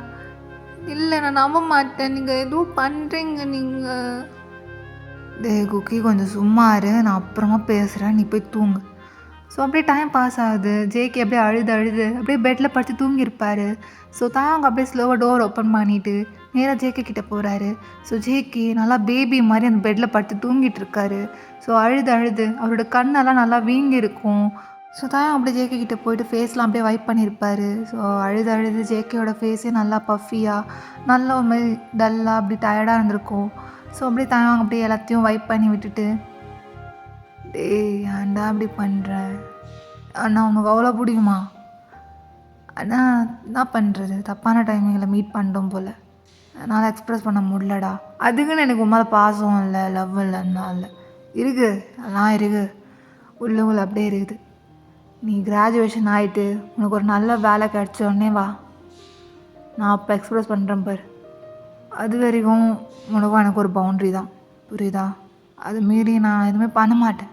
இல்லை நான் நம்ப மாட்டேன், நீங்கள் எதுவும் பண்ணுறீங்க நீங்கள். டே குக்கி கொஞ்சம் சும்மா இரு, நான் அப்புறமா பேசுகிறேன், நீ போய் தூங்கு. ஸோ அப்படியே டைம் பாஸ் ஆகுது. ஜேகே அப்படியே அழுது அப்படியே பெட்டில் படுத்து தூங்கியிருப்பார். ஸோ அவங்க அப்படியே ஸ்லோவாக டோர் ஓப்பன் பண்ணிவிட்டு நேராக ஜேகே கிட்டே போகிறாரு. ஸோ ஜேகே நல்லா பேபி மாதிரி அந்த பெட்டில் படுத்து தூங்கிட்டு இருக்காரு. ஸோ அழுது அவரோட கண்ணெல்லாம் நல்லா வீங்கி இருக்கும். ஸோ தாயம் அப்படியே ஜேகே கிட்டே போயிட்டு ஃபேஸ்லாம் அப்படியே வைப் பண்ணியிருப்பார். ஸோ அழுது ஜேகேயோட ஃபேஸே நல்லா பஃபியாக நல்லா ஒரு மாதிரி டல்லாக அப்படி டயர்டாக இருந்திருக்கும். ஸோ அப்படியே தாயம் அப்படியே எல்லாத்தையும் வைப் பண்ணி விட்டுட்டு, டேய் ஏன்டா அப்படி பண்ணுற, அண்ணா உனக்கு அவ்வளோ பிடிக்குமா, ஆனால் என்ன பண்ணுறது, தப்பான டைமிங்கில் மீட் பண்ணிட்டோம் போல், என்னால் எக்ஸ்ப்ரெஸ் பண்ண முடியலடா. அதுக்குன்னு எனக்கு உன் மேலே பாசம் இல்லை, லவ் இல்லைன்னா இல்லை, இருக்குது எல்லாம் இருக்குது, உள்ள அப்படியே இருக்குது. நீ கிராஜுவேஷன் ஆகிட்டு உனக்கு ஒரு நல்ல வேலை கிடச்ச உடனே வா, நான் அப்போ எக்ஸ்ப்ரெஸ் பண்ணுறேன் பார். அது வரைக்கும் உனக்கும் எனக்கு ஒரு பவுண்ட்ரி தான், புரியுதா? அது மீறி நான் எதுவுமே பண்ண மாட்டேன்.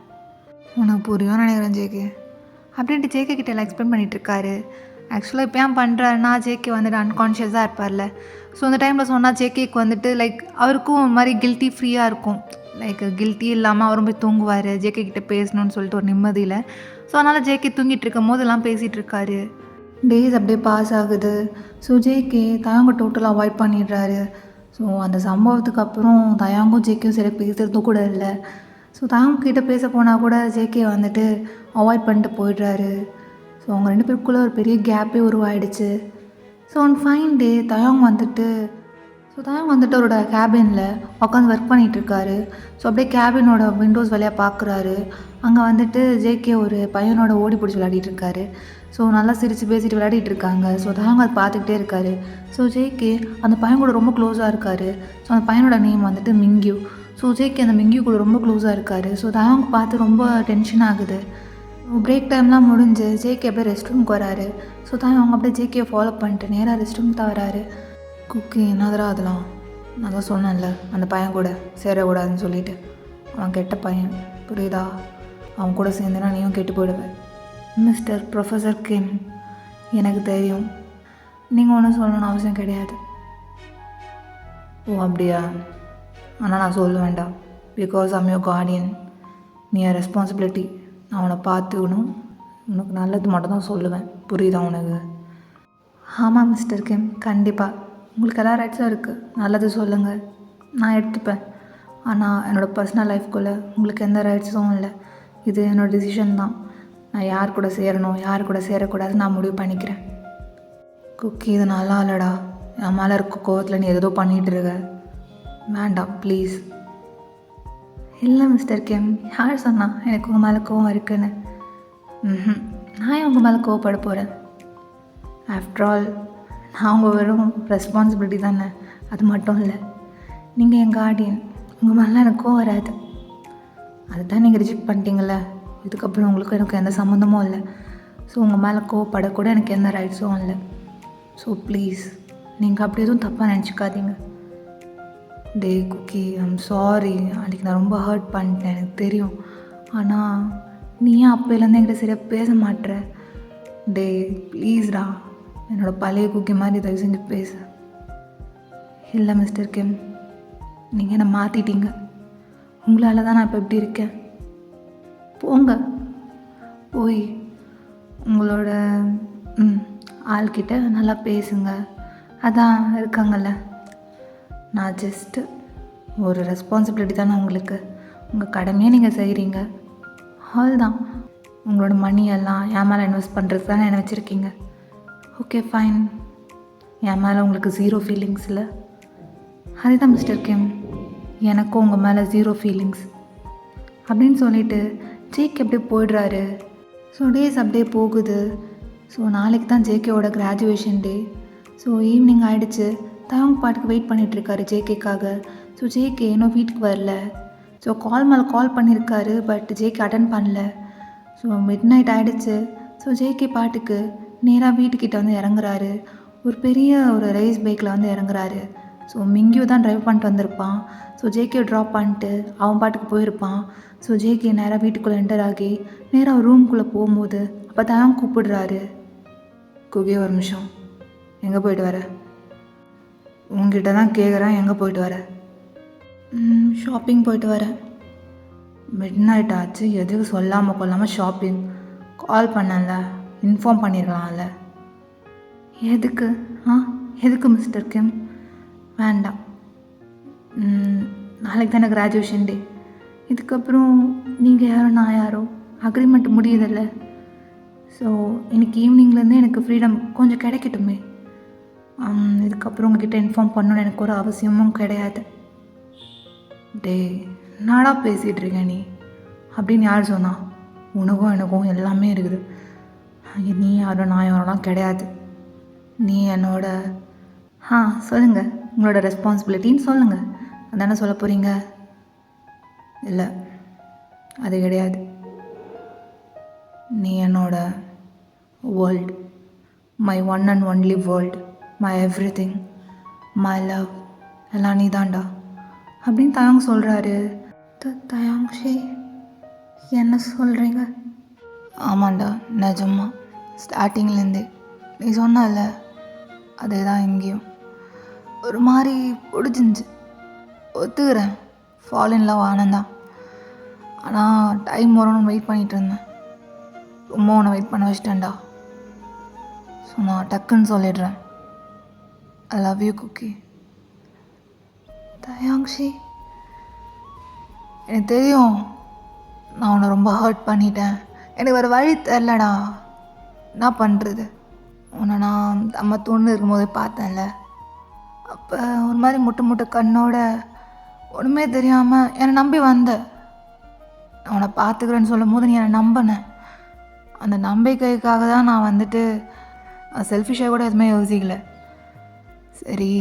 உனக்கு புரியும் நினைக்கிறேன் ஜேகே அப்படின்ட்டு ஜேகே கிட்ட எல்லாம் எக்ஸ்பிளைன் பண்ணிகிட்ருக்காரு. ஆக்சுவலாக இப்போ ஏன் பண்ணுறாருன்னா, ஜேகே வந்துட்டு அன்கான்ஷியஸாக இருப்பார்ல. ஸோ அந்த டைமில் சொன்னால் ஜேகேக்கு வந்துட்டு லைக் அவருக்கும் ஒரு மாதிரி கில்ட்டி ஃப்ரீயாக இருக்கும். லைக் கில்ட்டி இல்லாமல் அவரும் போய் தூங்குவார், ஜேகே கிட்டே பேசணும்னு சொல்லிட்டு ஒரு நிம்மதியில். ஸோ அதனால் ஜேகே தூங்கிட்டு இருக்கும் போதெல்லாம் பேசிகிட்டு இருக்காரு. டேஸ் அப்படியே பாஸ் ஆகுது. ஸோ ஜேகே தயாங்க டோட்டலாக அவாய்ட் பண்ணிடுறாரு. ஸோ அந்த சம்பவத்துக்கு அப்புறம் தயாங்கும் ஜேகேயும் சரி பேசுகிறதும் கூட இல்லை. ஸோ தயாங்க கிட்டே பேச போனால் கூட ஜேகே வந்துட்டு அவாய்ட் பண்ணிட்டு போயிடுறாரு. ஸோ அவங்க 2 பேருக்குள்ளே ஒரு பெரிய கேப்பே உருவாயிடுச்சு. ஸோ ஒன் ஃபைன் டே தயாங் வந்துட்டு அவரோட கேபினில் உட்காந்து ஒர்க் பண்ணிகிட்ருக்காரு. ஸோ அப்படியே கேபினோட விண்டோஸ் வழியாக பார்க்குறாரு. அங்கே வந்துட்டு ஜேகே ஒரு பையனோட ஓடி பிடிச்சி விளையாடிட்டு இருக்காரு. ஸோ நல்லா சிரித்து பேசிட்டு விளையாடிட்டு இருக்காங்க. ஸோ தயாங் அதை பார்த்துக்கிட்டே இருக்காரு. ஸோ ஜேகே அந்த பையன் கூட ரொம்ப க்ளோஸாக இருக்கார். ஸோ அந்த பையனோட நேம் வந்துட்டு மிங்யூ. ஸோ ஜேகே அந்த மிங்யூ கூட ரொம்ப க்ளோஸாக இருக்கார். ஸோ தயாங் பார்த்து ரொம்ப டென்ஷன் ஆகுது. பிரேக் டைம்லாம் முடிஞ்சு ஜேகே அப்படியே ரெஸ்ட் ரூமுக்கு வராரு. ஸோ அவங்க அப்படியே ஜேகேயை ஃபாலோ பண்ணிட்டு நேராக ரெஸ்ட் ரூமுக்கு தான் வராரு. குக்கி என்னதுரா அதெல்லாம், நான் தான் சொன்னேன்ல அந்த பையன் கூட சேரக்கூடாதுன்னு சொல்லிட்டு, அவன் கெட்ட பையன் புரியுதா, அவன் கூட சேர்ந்துனா நீயும் கெட்டு போயிடுவேன். மிஸ்டர் ப்ரொஃபஸர் கிம், எனக்கு தெரியும், நீங்கள் ஒன்றும் சொல்லணும்னு அவசியம் கிடையாது. ஓ அப்படியா, ஆனால் நான் சொல்ல வேண்டாம், பிகாஸ் ஐம் யுவர் கார்டியன், நீ ரெஸ்பான்சிபிலிட்டி, நான் அவனை பார்த்துக்கணும், உனக்கு நல்லது மட்டும் தான் சொல்லுவேன், புரியுதா உனக்கு? ஆமாம் மிஸ்டர் கிம், கண்டிப்பாக உங்களுக்கு எல்லா ரைட்ஸும் இருக்குது, நல்லது சொல்லுங்கள், நான் எடுத்துப்பேன். ஆனால் என்னோடய பர்சனல் லைஃப்குள்ளே உங்களுக்கு எந்த ரைட்ஸும் இல்லை. இது என்னோடய டிசிஷன் தான். நான் யார் கூட சேரணும் யார் கூட சேரக்கூடாதுன்னு நான் முடிவு பண்ணிக்கிறேன். குக்கி இது நல்லா இல்லைடா, என் மேலே இருக்க கோவத்தில் நீ ஏதோ பண்ணிகிட்டு இருக்க, வேண்டாம் ப்ளீஸ். இல்லை மிஸ்டர் கிம், யார் சொன்னா எனக்கு உங்கள் மேலே கோவம் இருக்குன்னு? நான் உங்கள் மேலே கோவப்பட போகிறேன். ஆஃப்டர் ஆல் நான் உங்கள் வெறும் ரெஸ்பான்சிபிலிட்டி தானே, அது மட்டும் இல்லை, நீங்கள் என் கார்டியன், உங்கள் மேலே எனக்கு கோவம் வராது. அதுதான் நீங்கள் ரிஜெக்ட் பண்ணிட்டீங்கள, இதுக்கப்புறம் உங்களுக்கு எனக்கு எந்த சம்மந்தமும் இல்லை. ஸோ உங்கள் மேலே கோவப்படக்கூட எனக்கு எந்த ரைட்ஸும் இல்லை. ஸோ ப்ளீஸ் நீங்கள் அப்படி எதுவும் தப்பாக நினச்சிக்காதீங்க. டே குக்கி, ஐம் சாரி, அன்றைக்கி நான் ரொம்ப ஹர்ட் பண்ணிட்டேன், எனக்கு தெரியும். ஆனால் நீ ஏன் அப்போலேருந்து என்கிட்ட சரியாக பேச மாட்டேற? டே ப்ளீஸ்டா, என்னோடய பழைய குக்கி மாதிரி தயவு செஞ்சு பேச. இல்லை மிஸ்டர் கிம், நீங்கள் என்னை மாற்றிட்டீங்க, உங்களால் தான் நான் இப்போ எப்படி இருக்கேன். போங்க, போய் உங்களோட ஆள்கிட்ட நல்லா பேசுங்க, அதான் இருக்காங்கல்ல. நான் ஜஸ்ட்டு ஒரு ரெஸ்பான்சிபிலிட்டி தானே உங்களுக்கு, உங்கள் கடமையை நீங்கள் செய்கிறீங்க, ஆல் தான். உங்களோட மணியெல்லாம் என் மேலே இன்வெஸ்ட் பண்ணுறது தானே என்ன வச்சுருக்கீங்க. ஓகே ஃபைன், என் மேலே உங்களுக்கு 0 ஃபீலிங்ஸ் இல்லை, அதுதான் மிஸ்டர் கிம், எனக்கும் உங்கள் மேலே 0 ஃபீலிங்ஸ் அப்படின்னு சொல்லிவிட்டு ஜேகே அப்படியே போயிடுறாரு. ஸோ டேஸ் அப்படியே போகுது. ஸோ நாளைக்கு தான் ஜேகேவோட கிராஜுவேஷன் டே. ஸோ ஈவினிங் ஆகிடுச்சு. தயாங் பாட்டுக்கு வெயிட் பண்ணிகிட்ருக்காரு ஜேகேக்காக. ஸோ ஜேகே இன்னும் வீட்டுக்கு வரல. ஸோ கால் மேலே கால் பண்ணியிருக்காரு, பட் ஜேகே அட்டன் பண்ணல. ஸோ மிட் நைட் ஆகிடுச்சு. ஸோ ஜேகே பாட்டுக்கு நேராக வீட்டுக்கிட்ட வந்து இறங்குறாரு. ஒரு பெரிய ரேஸ் பைக்கில் வந்து இறங்குறாரு. ஸோ மிங்கியூ தான் ட்ரைவ் பண்ணிட்டு வந்திருப்பான். ஸோ ஜேகே ட்ராப் பண்ணிட்டு அவன் பாட்டுக்கு போயிருப்பான். ஸோ ஜேகே நேராக வீட்டுக்குள்ளே என்டர் ஆகி நேராக ரூம்குள்ளே போகும்போது அப்போ தான் கூப்பிடுறாரு. குகே ஒரு நிமிஷம், எங்கே போயிட்டு வர? உங்ககிட்ட தான் கேட்குறேன், எங்கே போயிட்டு வர? ஷாப்பிங் போயிட்டு வரேன். மிட் நைட் ஆச்சு, எதுக்கு சொல்லாமல் கொள்ளாமல் ஷாப்பிங்? கால் பண்ணல, இன்ஃபார்ம் பண்ணிடலாம்ல. எதுக்கு எதுக்கு மிஸ்டர் கிம்? வேண்டாம். நாளைக்கு தானே கிராஜுவேஷன் டே. இதுக்கப்புறம் நீங்கள் யாரோ நான் யாரோ அக்ரிமெண்ட் முடியுதில்ல. ஸோ இன்னைக்கு ஈவினிங்லேருந்து எனக்கு ஃப்ரீடம் கொஞ்சம் கிடைக்கட்டுமே. இதுக்கப்புறம் உங்ககிட்ட இன்ஃபார்ம் பண்ணணுன்னு எனக்கு ஒரு அவசியமும் கிடையாது. டே நாடா பேசிகிட்டு இருக்க நீ அப்படின்னு யார் சொன்னா? உனக்கும் எனக்கும் எல்லாமே இருக்குது. நீ யாரோ நான் யாரோலாம் கிடையாது. நீ என்னோட சொல்லுங்கள், உங்களோட ரெஸ்பான்சிபிலிட்டின்னு சொல்லுங்கள். அதானே சொல்ல போகிறீங்க? இல்லை, அது கிடையாது. நீ என்னோட world, my one and only world, my every thing, my love எல்லாம் நீ தான்டா அப்படின்னு தயாங் சொல்கிறாரு. தயாங்ஷி என்ன சொல்கிறீங்க? ஆமாண்டா, நிஜமா ஸ்டார்டிங்லேருந்தே நீ சொன்னல அதே தான் இங்கேயும். ஒரு மாதிரி பிடிச்சிருந்துச்சு, ஒத்துக்கிறேன். ஃபால் இன் லவ் ஆனந்தான். ஆனால் டைம் வரும்னு வெயிட் பண்ணிகிட்டு இருந்தேன். ரொம்ப உன்னை வெயிட் பண்ண வச்சிட்டேன்டா. ஸோ நான் டக்குன்னு சொல்லிடுறேன், ஐ லவ் யூ குக்கி. தயாங்ஷி, எனக்கு தெரியும் நான் உன்னை ரொம்ப ஹர்ட் பண்ணிட்டேன். எனக்கு வேறு வழி தெரிலடா. என்ன பண்ணுறது? உன்னை நான் நம்ம தூண்டு இருக்கும்போதே பார்த்தேன்ல. அப்போ ஒரு மாதிரி முட்டை கண்ணோட ஒன்றுமே தெரியாமல் என்னை நம்பி வந்த. நான் உன்னை பார்த்துக்கிறேன்னு சொல்லும் போது நீ என்னை நம்பினேன். அந்த நம்பிக்கைக்காக தான் நான் வந்துட்டு செல்ஃபிஷாக கூட எதுவுமே யோசிக்கல. சரி,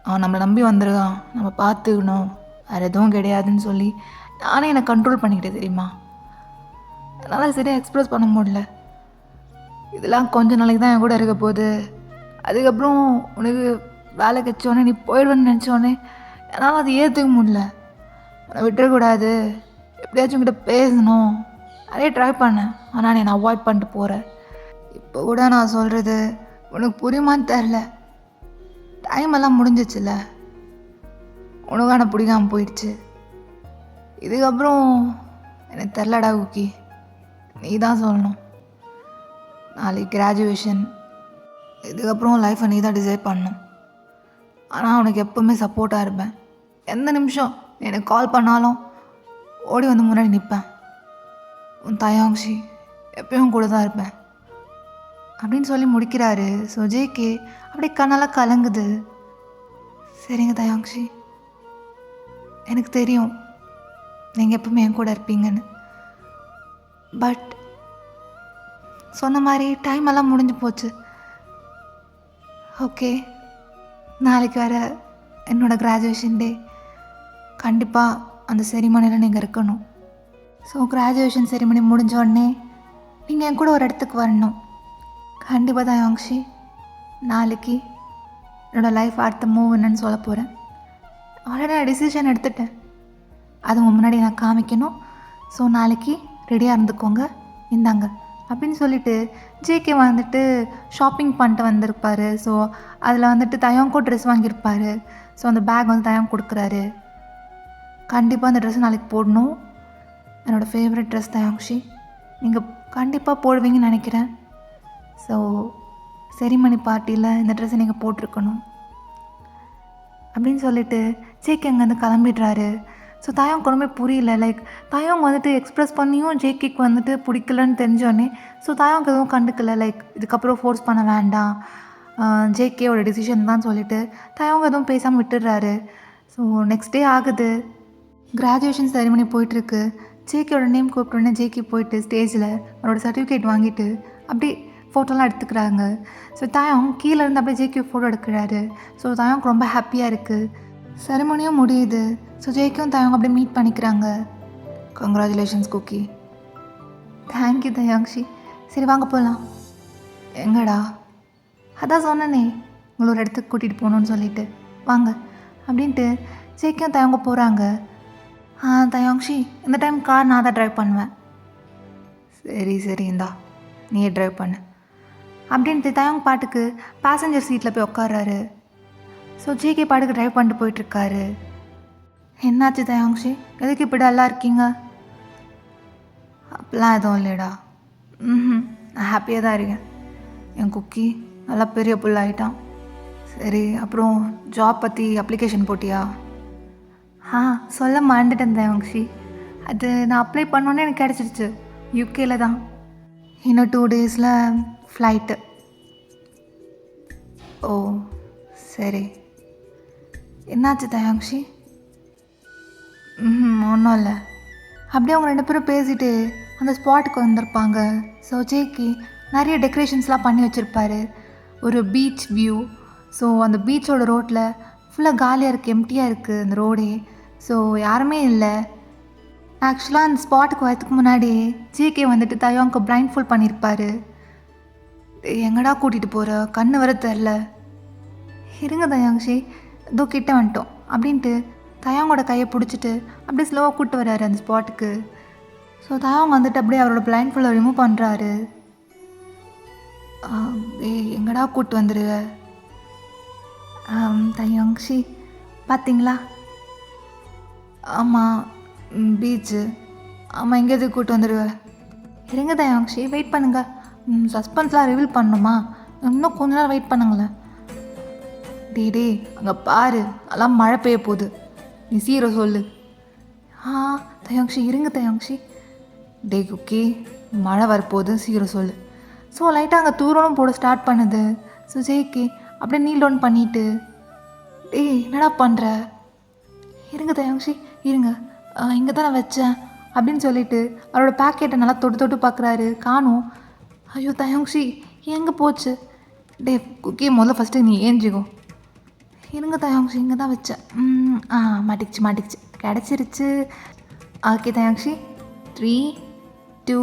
அவன் நம்மளை நம்பி வந்துருக்கான், நம்ம பார்த்துக்கணும், வேறு எதுவும் கிடையாதுன்னு சொல்லி நானே என்னை கண்ட்ரோல் பண்ணிக்கிட்டேன் தெரியுமா. என்னால் சரியாக எக்ஸ்ப்ரெஸ் பண்ண முடியல. இதெல்லாம் கொஞ்ச நாளைக்கு தான் என் கூட இருக்க போகுது. அதுக்கப்புறம் உனக்கு வேலை கிடச்சோடனே நீ போயிடுவேன்னு நினச்சோடனே என்னால் அது ஏற்றுக்க முடியல. உன்னை விட்டுறக்கூடாது, எப்படியாச்சும் உங்ககிட்ட பேசணும், நிறைய ட்ரை பண்ணேன். ஆனால் நீ அவாய்ட் பண்ணிட்டு போகிறேன். இப்போ கூட நான் சொல்கிறது உனக்கு புரியுமான்னு தெரில. டைம் எல்லாம் முடிஞ்சிச்சுல்ல, உனக்கான பிடிக்காமல் போயிடுச்சு. இதுக்கப்புறம் எனக்கு தெரிலடா குக்கி, நீ தான் சொல்லணும். நாளைக்கு கிராஜுவேஷன், இதுக்கப்புறம் லைஃப்பை நீ தான் டிசைட் பண்ணணும். ஆனால் உனக்கு எப்போவுமே சப்போர்ட்டாக இருப்பேன். எந்த நிமிஷம் எனக்கு கால் பண்ணாலும் ஓடி வந்து முன்னாடி நிற்பேன். உன் தயாங்ஷி எப்பயும் கூட தான் இருப்பேன் அப்படின்னு சொல்லி முடிக்கிறாரு. ஸோ ஜேகே அப்படியே கண்ணெல்லாம் கலங்குது. சரிங்க தயாங்ஷி, எனக்கு தெரியும் நீங்கள் எப்பவுமே என் கூட இருப்பீங்கன்னு. பட் சொன்ன மாதிரி டைம் எல்லாம் முடிஞ்சு போச்சு. ஓகே, நாளைக்கு வேறு என்னோடய கிராஜுவேஷன் டே. கண்டிப்பாக அந்த செரிமனியில் நீங்கள் இருக்கணும். ஸோ கிராஜுவேஷன் செரிமனி முடிஞ்ச உடனே நீங்கள் என் கூட ஒரு இடத்துக்கு வரணும். கண்டிப்பாக தான் யாங்ஷி, நாளைக்கு என்னோடய லைஃப் அடுத்த மூவ் என்னன்னு சொல்ல போகிறேன். ஆல்ரெடி நான் டிசிஷன் எடுத்துட்டேன், அது உங்கள் முன்னாடி நான் காமிக்கணும். ஸோ நாளைக்கு ரெடியாக இருந்துக்கோங்க, இந்தாங்க அப்படின்னு சொல்லிவிட்டு ஜேகே வந்துட்டு ஷாப்பிங் பண்ணிட்டு வந்திருப்பார். ஸோ அதில் வந்துட்டு தயாங்கோ ட்ரெஸ் வாங்கியிருப்பார். ஸோ அந்த பேக் வந்து தயாங்க கொடுக்குறாரு. கண்டிப்பாக அந்த ட்ரெஸ் நாளைக்கு போடணும். என்னோடய ஃபேவரட் ட்ரெஸ் தயாங்ஷி, நீங்கள் கண்டிப்பாக போடுவீங்கன்னு நினைக்கிறேன். ஸோ செரிமனி பார்ட்டியில் இந்த ட்ரெஸ்ஸை நீங்கள் போட்டிருக்கணும் அப்படின்னு சொல்லிவிட்டு ஜேகே அங்கேருந்து கிளம்பிடுறாரு. ஸோ தாயாங்க ஒன்றுமே புரியல. லைக் தாயாங்க வந்துட்டு எக்ஸ்ப்ரெஸ் பண்ணியும் ஜேகேக்கு வந்துட்டு பிடிக்கலன்னு தெரிஞ்சோடனே ஸோ தாயாங்க எதுவும் கண்டுக்கல. லைக் இதுக்கப்புறம் ஃபோர்ஸ் பண்ண வேண்டாம், ஜேகேவோட டிசிஷன் தான் சொல்லிவிட்டு தாயாங்க எதுவும் பேசாமல் விட்டுடுறாரு. ஸோ நெக்ஸ்ட் டே ஆகுது, கிராஜுவேஷன் செரிமனி போயிட்டுருக்கு. ஜேகேயோட நேம் கூப்பிட்டோடனே ஜேகே போயிட்டு ஸ்டேஜில் அவரோட சர்டிஃபிகேட் வாங்கிட்டு அப்படியே ஃபோட்டோலாம் எடுத்துக்கிறாங்க. ஸோ தாயாங் கீழே இருந்து அப்படியே ஜேகே ஃபோட்டோ எடுக்கிறாரு. ஸோ தாயாங் ரொம்ப ஹாப்பியாக இருக்குது. செரிமனியும் முடியுது. ஸோ ஜேகேவும் தாயாங் அப்படியே மீட் பண்ணிக்கிறாங்க. Congratulations Cookie. தேங்க்யூ தயாங்ஷி. சரி வாங்க போகலாம். எங்கடா? அதான் சொன்னனே உங்களை ஒரு இடத்துக்கு கூட்டிகிட்டு போகணுன்னு சொல்லிட்டு வாங்க அப்படின்ட்டு ஜேகேவும் தாயாங்க போகிறாங்க. தயாங்ஷி, இந்த டைம் கார் நான் தான் ட்ரைவ் பண்ணுவேன். சரி இந்தா நீயே ட்ரைவ் பண்ணு அப்படின்ட்டு தயாங் பாட்டுக்கு பேசஞ்சர் சீட்டில் போய் உட்கார்றாரு. ஸோ ஜேகே பாட்டுக்கு ட்ரைவ் பண்ணிட்டு போயிட்டுருக்காரு. என்னாச்சு தயாங்ஷி, எதுக்கு இப்படி நல்லா இருக்கீங்க? அப்படிலாம் எதுவும் இல்லைடா. நான் ஹாப்பியாக தான் இருக்கேன். என் குக்கி நல்லா பெரிய புள்ள ஆகிட்டான். சரி, அப்புறம் ஜாப் பற்றி அப்ளிகேஷன் போட்டியா? சொல்ல மறந்துட்டேன் தயாங்ஷி. அது நான் அப்ளை பண்ணோன்னே எனக்கு கிடச்சிருச்சு. யூகேல தான். இன்னும் 2 டேஸில் ஃப்ளைட்டு. ஓ சரி. என்னாச்சு தயாங்ஷி? ஒன்றும் இல்லை. அப்படியே அவங்க 2 பேரும் பேசிட்டு அந்த ஸ்பாட்டுக்கு வந்திருப்பாங்க. ஸோ ஜேகே நிறைய டெக்கரேஷன்ஸ்லாம் பண்ணி வச்சுருப்பாரு. ஒரு பீச் வியூ. ஸோ அந்த பீச்சோட ரோட்டில் ஃபுல்லாக காலியாக இருக்குது, எம்டியாக இருக்குது அந்த ரோடே. ஸோ யாருமே இல்லை. ஆக்சுவலாக அந்த ஸ்பாட்டுக்கு வரதுக்கு முன்னாடி ஜேகே வந்துட்டு தயாங்க்கு பிளைண்ட் ஃபுல் பண்ணியிருப்பார். எங்கடா கூட்டிகிட்டு போகிற, கண்ணு வர தெரில. இருங்க தயாங்ஷி, இதோ கிட்ட வந்துட்டோம் அப்படின்ட்டு தயாங்கோட கையை பிடிச்சிட்டு அப்படியே ஸ்லோவாக கூப்பிட்டு வர்றாரு அந்த ஸ்பாட்டுக்கு. ஸோ தயாங் வந்துட்டு அப்படியே அவரோட பிளைண்ட் ஃபுல்லை ரிமூவ் பண்ணுறாரு. எங்கடா கூப்பிட்டு வந்துடுவ? தயாங்ஷி பார்த்தீங்களா? ஆமாம், பீச்சு. ஆமாம், எங்கேயாவது கூப்பிட்டு வந்துடுவ? இருங்க தயாங்ஷி, வெயிட் பண்ணுங்கள். சஸ்பென்ஸ்லாம் ரிவீல் பண்ணணுமா? இன்னும் கொஞ்ச நேரம் வெயிட் பண்ணுங்களேன். டே அங்கே பாரு, அதெல்லாம் மழை பெய்ய போகுது. நீ சீக்கிரம் சொல்லு. தயாங்ஷி இருங்க தயாங்ஷி. டே குக்கி, மழை வரப்போகுது, சீக்கிரம் சொல்லு. ஸோ லைட்டாக அங்கே தூரமும் போட ஸ்டார்ட் பண்ணுது. ஸோ ஜேகே அப்படியே நீல் டவுன் பண்ணிவிட்டு, என்னடா பண்ணுற? இருங்க தயாங்ஷி இருங்க, இங்கே தான் நான் வச்சேன் அப்படின்னு சொல்லிட்டு அவரோட பேக்கெட்டை நல்லா தொட்டு தொட்டு பார்க்குறாரு. காணும். ஐயோ தயாங்ஷி எங்கே போச்சு? டே குக்கி, முதல்ல ஃபஸ்ட்டு நீ ஏஞ்சிக்கோ. இருங்க தயாங்ஷி, இங்கே தான் வச்சேன். மாட்டிக்கிச்சு கிடச்சிருச்சு. Okay Taeyangshi, 3, 2,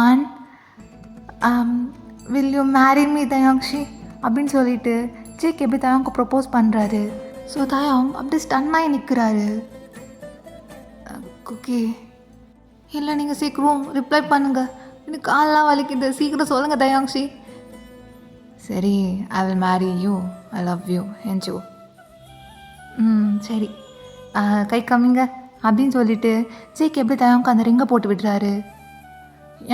1 will you marry me Taeyangshi அப்படின்னு சொல்லிட்டு ஜேக் எப்படி தயாங்க்கு ப்ரப்போஸ் பண்ணுறாரு. ஸோ தயாங் அப்படி ஸ்டன்னாகி நிற்கிறாரு. குக்கி இல்லை, நீங்கள் சீக்கிரம் ரிப்ளை பண்ணுங்கள், எனக்கு காலெலாம் வலிக்குது, சீக்கிரம் சொல்லுங்கள் தயாங்ஷி. சரி, I will Mary you, I love you, NGO. சரி, கை கம்மிங்க அப்படின்னு சொல்லிட்டு ஜேக் எப்படி தயாங்க்கு அந்த ரிங்கை போட்டு விடுறாரு.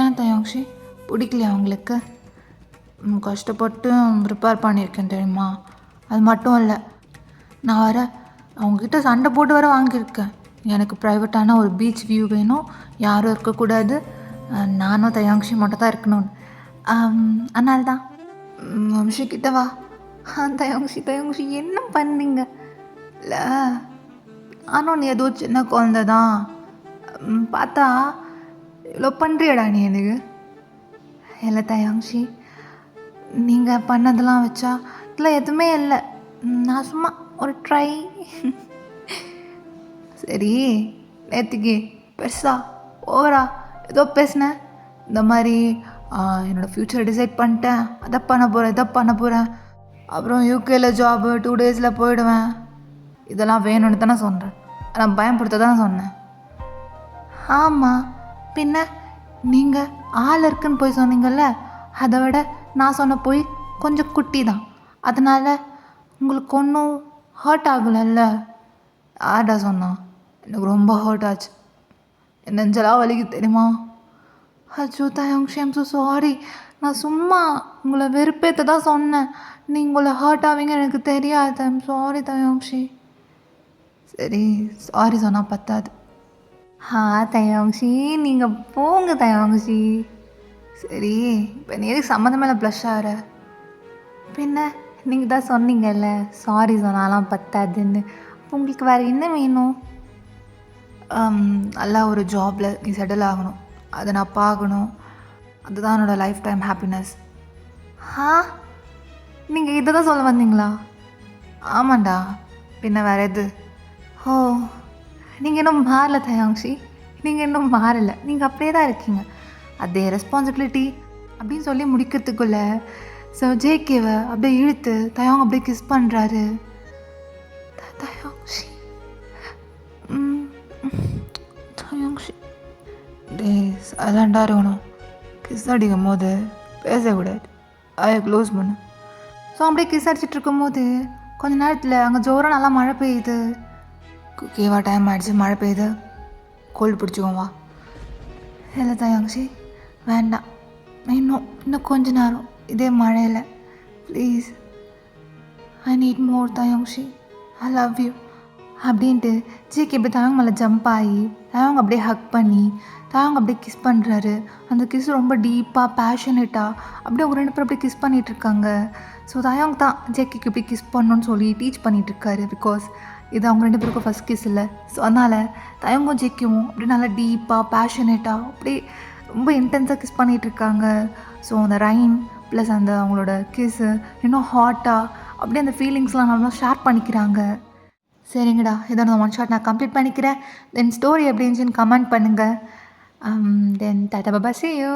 ஏன் தயாங்ஷி, பிடிக்கலையா அவங்களுக்கு? கஷ்டப்பட்டு ப்ரிப்பேர் பண்ணியிருக்கேன் தெரியுமா. அது மட்டும் இல்லை, நான் வர அவங்கக்கிட்ட சண்டை போட்டு வர வாங்கியிருக்கேன். எனக்கு ப்ரைவேட்டான ஒரு பீச் வியூ வேணும், யாரும் இருக்கக்கூடாது, நானும் தயாங்ஷி மட்டும் தான் இருக்கணும்னு. அதனால தான் வம்ஷிக்கிட்ட வா. தயாங்ஷி என்ன பண்ணீங்க? இல்லை, ஆனால் நீ ஏதோ சின்ன குழந்தை தான் பார்த்தா இவ்வளோ பண்ணுறியடா நீ எனக்கு. இல்லை தயாங்ஷி, நீங்கள் பண்ணதெல்லாம் வச்சா இதில் எதுவுமே இல்லை, நான் சும்மா ஒரு ட்ரை. சரி, நேற்றுக்கு பெருசா ஓவரா ஏதோ பேசினேன். இந்த மாதிரி என்னோடய ஃப்யூச்சரை டிசைட் பண்ணிட்டேன், அதை பண்ண போகிறேன், இதை பண்ண போகிறேன், அப்புறம் யூகேல ஜாபு 2 டேஸில் போயிடுவேன். இதெல்லாம் வேணும்னு தானே சொல்கிறேன், நான் பயன்படுத்த தானே சொன்னேன். ஆமாம், பின்ன நீங்கள் ஆள் இருக்குன்னு போய் சொன்னீங்கல்ல, அதை விட நான் சொன்ன போய் கொஞ்சம் குட்டி தான். அதனால் உங்களுக்கு ஒன்றும் ஹர்ட் ஆகலைல்ல? யார்டா சொன்னான்? எனக்கு ரொம்ப ஹர்ட் ஆச்சு, என் நெஞ்செல்லாம் வலிக்கு தெரியுமா. அச்சோ தயாங்ஷி, ஐம் ஸோ சாரி. நான் சும்மா உங்களை வெறுப்பேற்ற தான் சொன்னேன், நீங்கள் உங்களை ஹர்ட் ஆவீங்க எனக்கு தெரியாது. I'm sorry Taeyangshi. சரி, சாரி சொன்னால் பத்தாது. தயாங்ஷி நீங்கள் போங்க தயாங்ஷி. சரி, இப்போ நீ எதுக்கு சம்மந்தம் மேலே ப்ளஷ் ஆகிற? பின்ன நீங்கள் தான் சொன்னீங்கல்ல சாரி சொன்னாலாம் பத்தாதுன்னு. அப்போ உங்களுக்கு வேறு என்ன வேணும்? நல்லா ஒரு ஜாபில் நீ செட்டில் ஆகணும், அதை நான் பார்க்கணும், அதுதான் என்னோடய லைஃப் டைம் ஹாப்பினஸ். நீங்கள் இதை தான் சொல்ல வந்தீங்களா? ஆமாண்டா, பின்ன வேறு எது? ஓ, நீங்கள் இன்னும் மாறல தயாங்ஷி, நீங்கள் இன்னும் மாறலை, நீங்கள் அப்படியே தான் இருக்கீங்க. அதே ரெஸ்பான்சிபிலிட்டி அப்படின்னு சொல்லி முடிக்கிறதுக்குள்ள ஸோ ஜேகேவை அப்படியே இழுத்து தயாங் அப்படியே கிஸ் பண்ணுறாரு. தயாங்ஷி தயாங்ஷி டே சைலண்டாக இருக்கணும், கிஸ் அடிக்கும் போது பேசக்கூடாது, ஐயை க்ளோஸ் பண்ணு. ஸோ அப்படியே கிஸ் அடிச்சிட்டு இருக்கும்போது கொஞ்ச நேரத்தில் அங்கே ஜோராக நல்லா மழை பெய்யுது. குக்கேவா டைம் ஆகிடுச்சு, மழை பெய்யுது, கோல்டு பிடிச்சிக்கோம் வா. இல்லை தயாங்ஷி வேண்டாம், இன்னும் கொஞ்ச நேரம் இதே மழையில் please. I need more Taeyangshi, I love you அப்படின்ட்டு ஜேகே அப்படியே தயங் மேலே ஜம்ப் ஆகி தயங் அப்படியே ஹக் பண்ணி தயங் அப்படியே கிஸ் பண்ணுறாரு. அந்த கிஸ் ரொம்ப டீப்பாக பேஷனேட்டாக அப்படியே அவங்க 2 பேரும் அப்படியே கிஸ் பண்ணிகிட்ருக்காங்க. ஸோ தயங் தான் ஜேகேக்கு எப்படி கிஸ் பண்ணணும்னு சொல்லி டீச் பண்ணிகிட்ருக்காரு. பிகாஸ் இது அவங்க 2 பேருக்கும் ஃபஸ்ட் கிஸ் இல்லை. ஸோ அதனால் தயங்கும் ஜேகேவும் அப்படியே நல்லா டீப்பாக பேஷனேட்டாக அப்படியே ரொம்ப இன்டென்ஸாக கிஸ் பண்ணிகிட்ருக்காங்க. ஸோ அந்த ரைன் ப்ளஸ் அந்த அவங்களோட கிஸ்ஸு இன்னும் ஹாட்டாக அப்படியே அந்த ஃபீலிங்ஸ்லாம் நல்லா ஷேர் பண்ணிக்கிறாங்க. சரிங்கடா, இதோட நான் 1 ஷாட் நான் கம்ப்ளீட் பண்ணிக்கிறேன். தென் ஸ்டோரி எப்படி இருந்துச்சுன்னு கமெண்ட் பண்ணுங்கள். தென் டாடா பாய், see you.